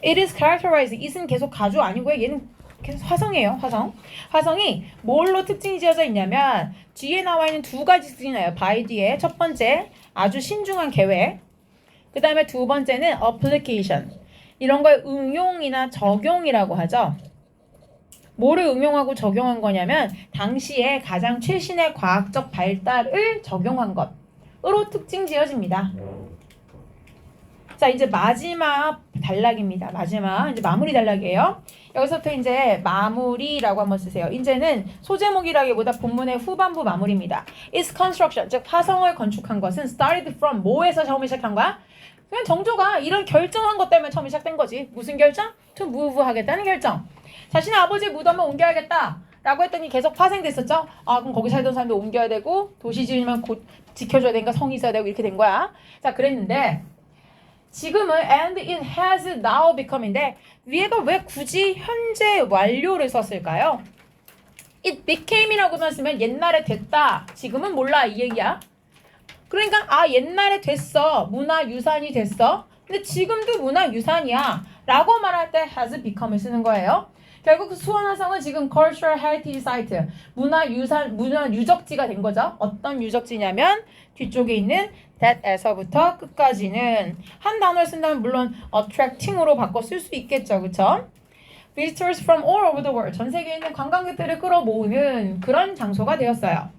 It is characterized. it은 계속 가주 아니고요. 얘는 계속 화성이에요. 화성. 화성이 뭘로 특징이 지어져 있냐면 뒤에 나와 있는 두 가지 특징이 나요. by 뒤에 첫 번째 아주 신중한 계획. 그 다음에 두 번째는 application. 이런 걸 응용이나 적용이라고 하죠. 뭐를 응용하고 적용한 거냐면 당시에 가장 최신의 과학적 발달을 적용한 것으로 특징 지어집니다. 자, 이제 마지막 단락입니다. 마지막 이제 마무리 단락이에요. 여기서부터 이제 마무리라고 한번 쓰세요. 이제는 소제목이라기보다 본문의 후반부 마무리입니다. Its construction, 즉 화성을 건축한 것은 started from 뭐에서 처음에 시작한 거야? 그냥 정조가 이런 결정한 것 때문에 처음에 시작된 거지. 무슨 결정? To move 하겠다는 결정. 자신의 아버지의 무덤을 옮겨야겠다 라고 했더니 계속 파생됐었죠. 아, 그럼 거기 살던 사람도 옮겨야 되고 도시 지으면 곧 지켜줘야 되니까 성이 있어야 되고 이렇게 된 거야. 자, 그랬는데 지금은 and it has now become인데 위에가 왜 굳이 현재 완료를 썼을까요? it became이라고만 쓰면 옛날에 됐다. 지금은 몰라 이 얘기야. 그러니까 아 옛날에 됐어. 문화유산이 됐어. 근데 지금도 문화유산이야. 라고 말할 때 has become을 쓰는 거예요. 결국 수원화성은 지금 cultural heritage site, 문화유적지가 된 거죠. 어떤 유적지냐면 뒤쪽에 있는 that에서부터 끝까지는 한 단어를 쓴다면 물론 attracting으로 바꿔 쓸 수 있겠죠. 그쵸? Visitors from all over the world, 전 세계에 있는 관광객들을 끌어모으는 그런 장소가 되었어요.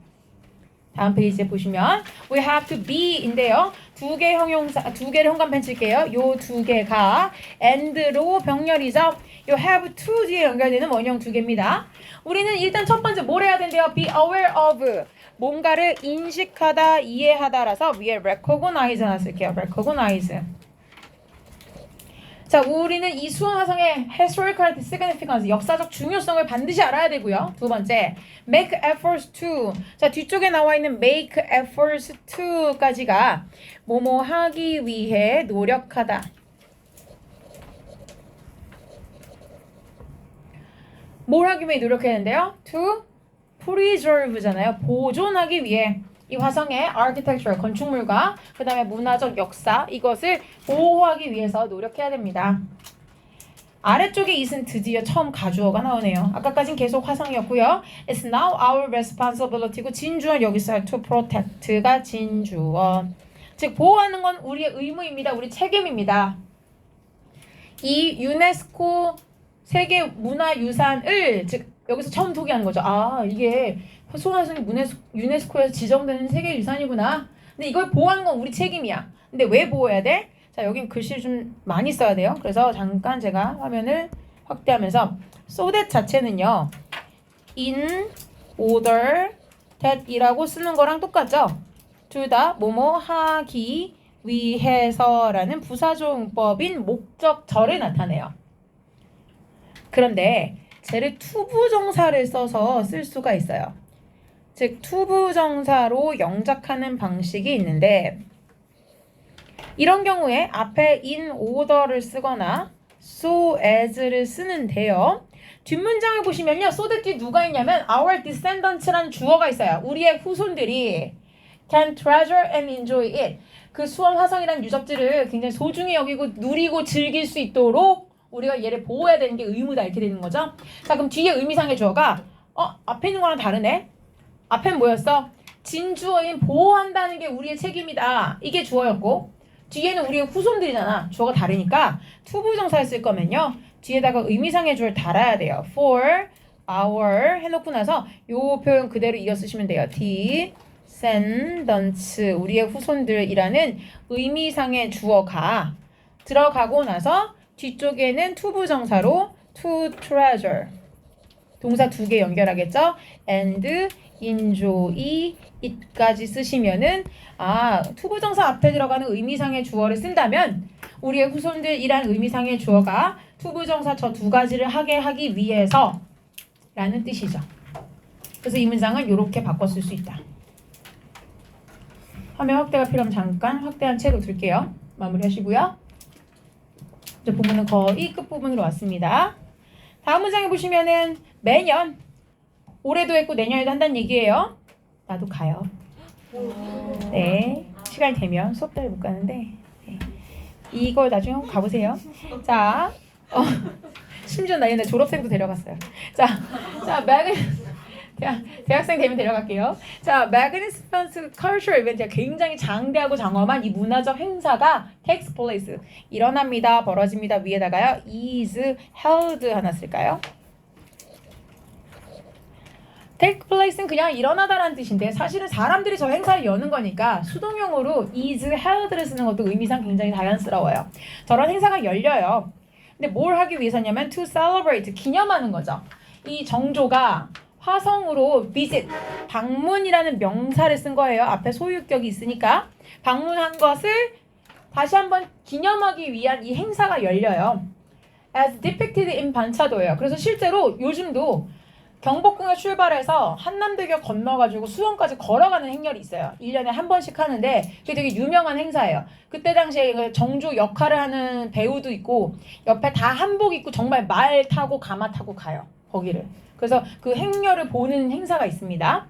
다음 페이지에 보시면 we have to be인데요. 두 개를 현관펜 칠게요. 요 두 개가 and로 병렬이죠. 요 have to 뒤에 연결되는 원형 두 개입니다. 우리는 일단 첫 번째 뭘 해야 된대요? be aware of 뭔가를 인식하다, 이해하다라서 위에 recognize 하나 쓸게요. recognize. 자, 우리는 이 수원화성의 historical significance, 역사적 중요성을 반드시 알아야 되고요. 두 번째, make efforts to. 자, 뒤쪽에 나와 있는 make efforts to까지가 뭐뭐 하기 위해 노력하다. 뭘 하기 위해 노력했는데요? to preserve잖아요. 보존하기 위해. 이 화성의 architecture, 건축물과 그 다음에 문화적 역사 이것을 보호하기 위해서 노력해야 됩니다. 아래쪽에 it은 드디어 처음 가주어가 나오네요. 아까까진 계속 화성이었고요. It's now our responsibility고 진주어 여기 있어요. To protect가 진주어. 즉 보호하는 건 우리의 의무입니다. 우리 책임입니다. 이 유네스코 세계 문화유산을 즉 여기서 처음 소개하는 거죠. 아 이게 소환성이 유네스코에서 지정되는 세계유산이구나. 근데 이걸 보호하는 건 우리 책임이야. 근데 왜 보호해야 돼? 자 여긴 글씨를 좀 많이 써야 돼요. 그래서 잠깐 제가 화면을 확대하면서 so that 자체는요. in order that 이라고 쓰는 거랑 똑같죠? 둘 다 뭐뭐 하기 위해서라는 부사조용법인 목적절을 나타내요. 그런데 쟤를 투부정사를 써서 쓸 수가 있어요. 즉 투부정사로 영작하는 방식이 있는데 이런 경우에 앞에 in order를 쓰거나 so as를 쓰는데요. 뒷문장을 보시면요. so that 뒤에 누가 있냐면 our descendants라는 주어가 있어요. 우리의 후손들이 can treasure and enjoy it. 그 수원 화성이라는 유적지를 굉장히 소중히 여기고 누리고 즐길 수 있도록 우리가 얘를 보호해야 되는 게 의무다 이렇게 되는 거죠. 자 그럼 뒤에 의미상의 주어가 앞에 있는 거랑 다르네. 앞엔 뭐였어? 진주어인 보호한다는 게 우리의 책임이다. 이게 주어였고 뒤에는 우리의 후손들이잖아. 주어가 다르니까 투부정사를 쓸 거면요. 뒤에다가 의미상의 주어를 달아야 돼요. for, our 해놓고 나서 요 표현 그대로 이어 쓰시면 돼요. descendants 우리의 후손들이라는 의미상의 주어가 들어가고 나서 뒤쪽에는 투부정사로 to treasure 동사 두 개 연결하겠죠? and enjoy it까지 쓰시면은 투부정사 앞에 들어가는 의미상의 주어를 쓴다면 우리의 후손들이란 의미상의 주어가 투부정사 저 두 가지를 하게 하기 위해서 라는 뜻이죠. 그래서 이 문장은 이렇게 바꿔 쓸 수 있다. 화면 확대가 필요하면 잠깐 확대한 채로 둘게요. 마무리하시고요. 이제 부분은 거의 끝부분으로 왔습니다. 다음 문장에 보시면은 매년 올해도 했고 내년에도 한다는 얘기예요. 나도 가요. 네, 시간이 되면 수업 때문에 못 가는데 네. 이걸 나중에 한번 가보세요. 자, 심지어 나 옛날 졸업생도 데려갔어요. 자, 대학생 되면 데려갈게요. 자, Magnificent Cultural Event가 굉장히 장대하고 장엄한 이 문화적 행사가 takes place 일어납니다, 벌어집니다. 위에다가요 is held 하나 쓸까요? take place는 그냥 일어나다라는 뜻인데 사실은 사람들이 저 행사를 여는 거니까 수동형으로 is held를 쓰는 것도 의미상 굉장히 자연스러워요. 저런 행사가 열려요. 근데 뭘 하기 위해서냐면 to celebrate 기념하는 거죠. 이 정조가 화성으로 visit 방문이라는 명사를 쓴 거예요. 앞에 소유격이 있으니까 방문한 것을 다시 한번 기념하기 위한 이 행사가 열려요. as depicted in 반차도예요. 그래서 실제로 요즘도 경복궁에 출발해서 한남대교 건너가지고 수원까지 걸어가는 행렬이 있어요. 1년에 한 번씩 하는데 그게 되게 유명한 행사예요. 그때 당시에 정조 역할을 하는 배우도 있고 옆에 다 한복 입고 정말 말 타고 가마 타고 가요. 거기를. 그래서 그 행렬을 보는 행사가 있습니다.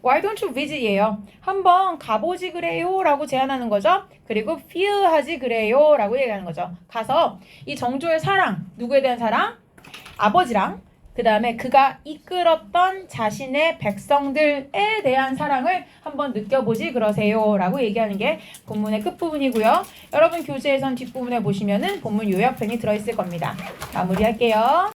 Why don't you visit이에요. 한번 가보지 그래요 라고 제안하는 거죠. 그리고 feel 하지 그래요 라고 얘기하는 거죠. 가서 이 정조의 사랑, 누구에 대한 사랑? 아버지랑 그 다음에 그가 이끌었던 자신의 백성들에 대한 사랑을 한번 느껴보지 그러세요 라고 얘기하는 게 본문의 끝부분이고요. 여러분 교재에선 뒷부분에 보시면은 본문 요약편이 들어있을 겁니다. 마무리할게요.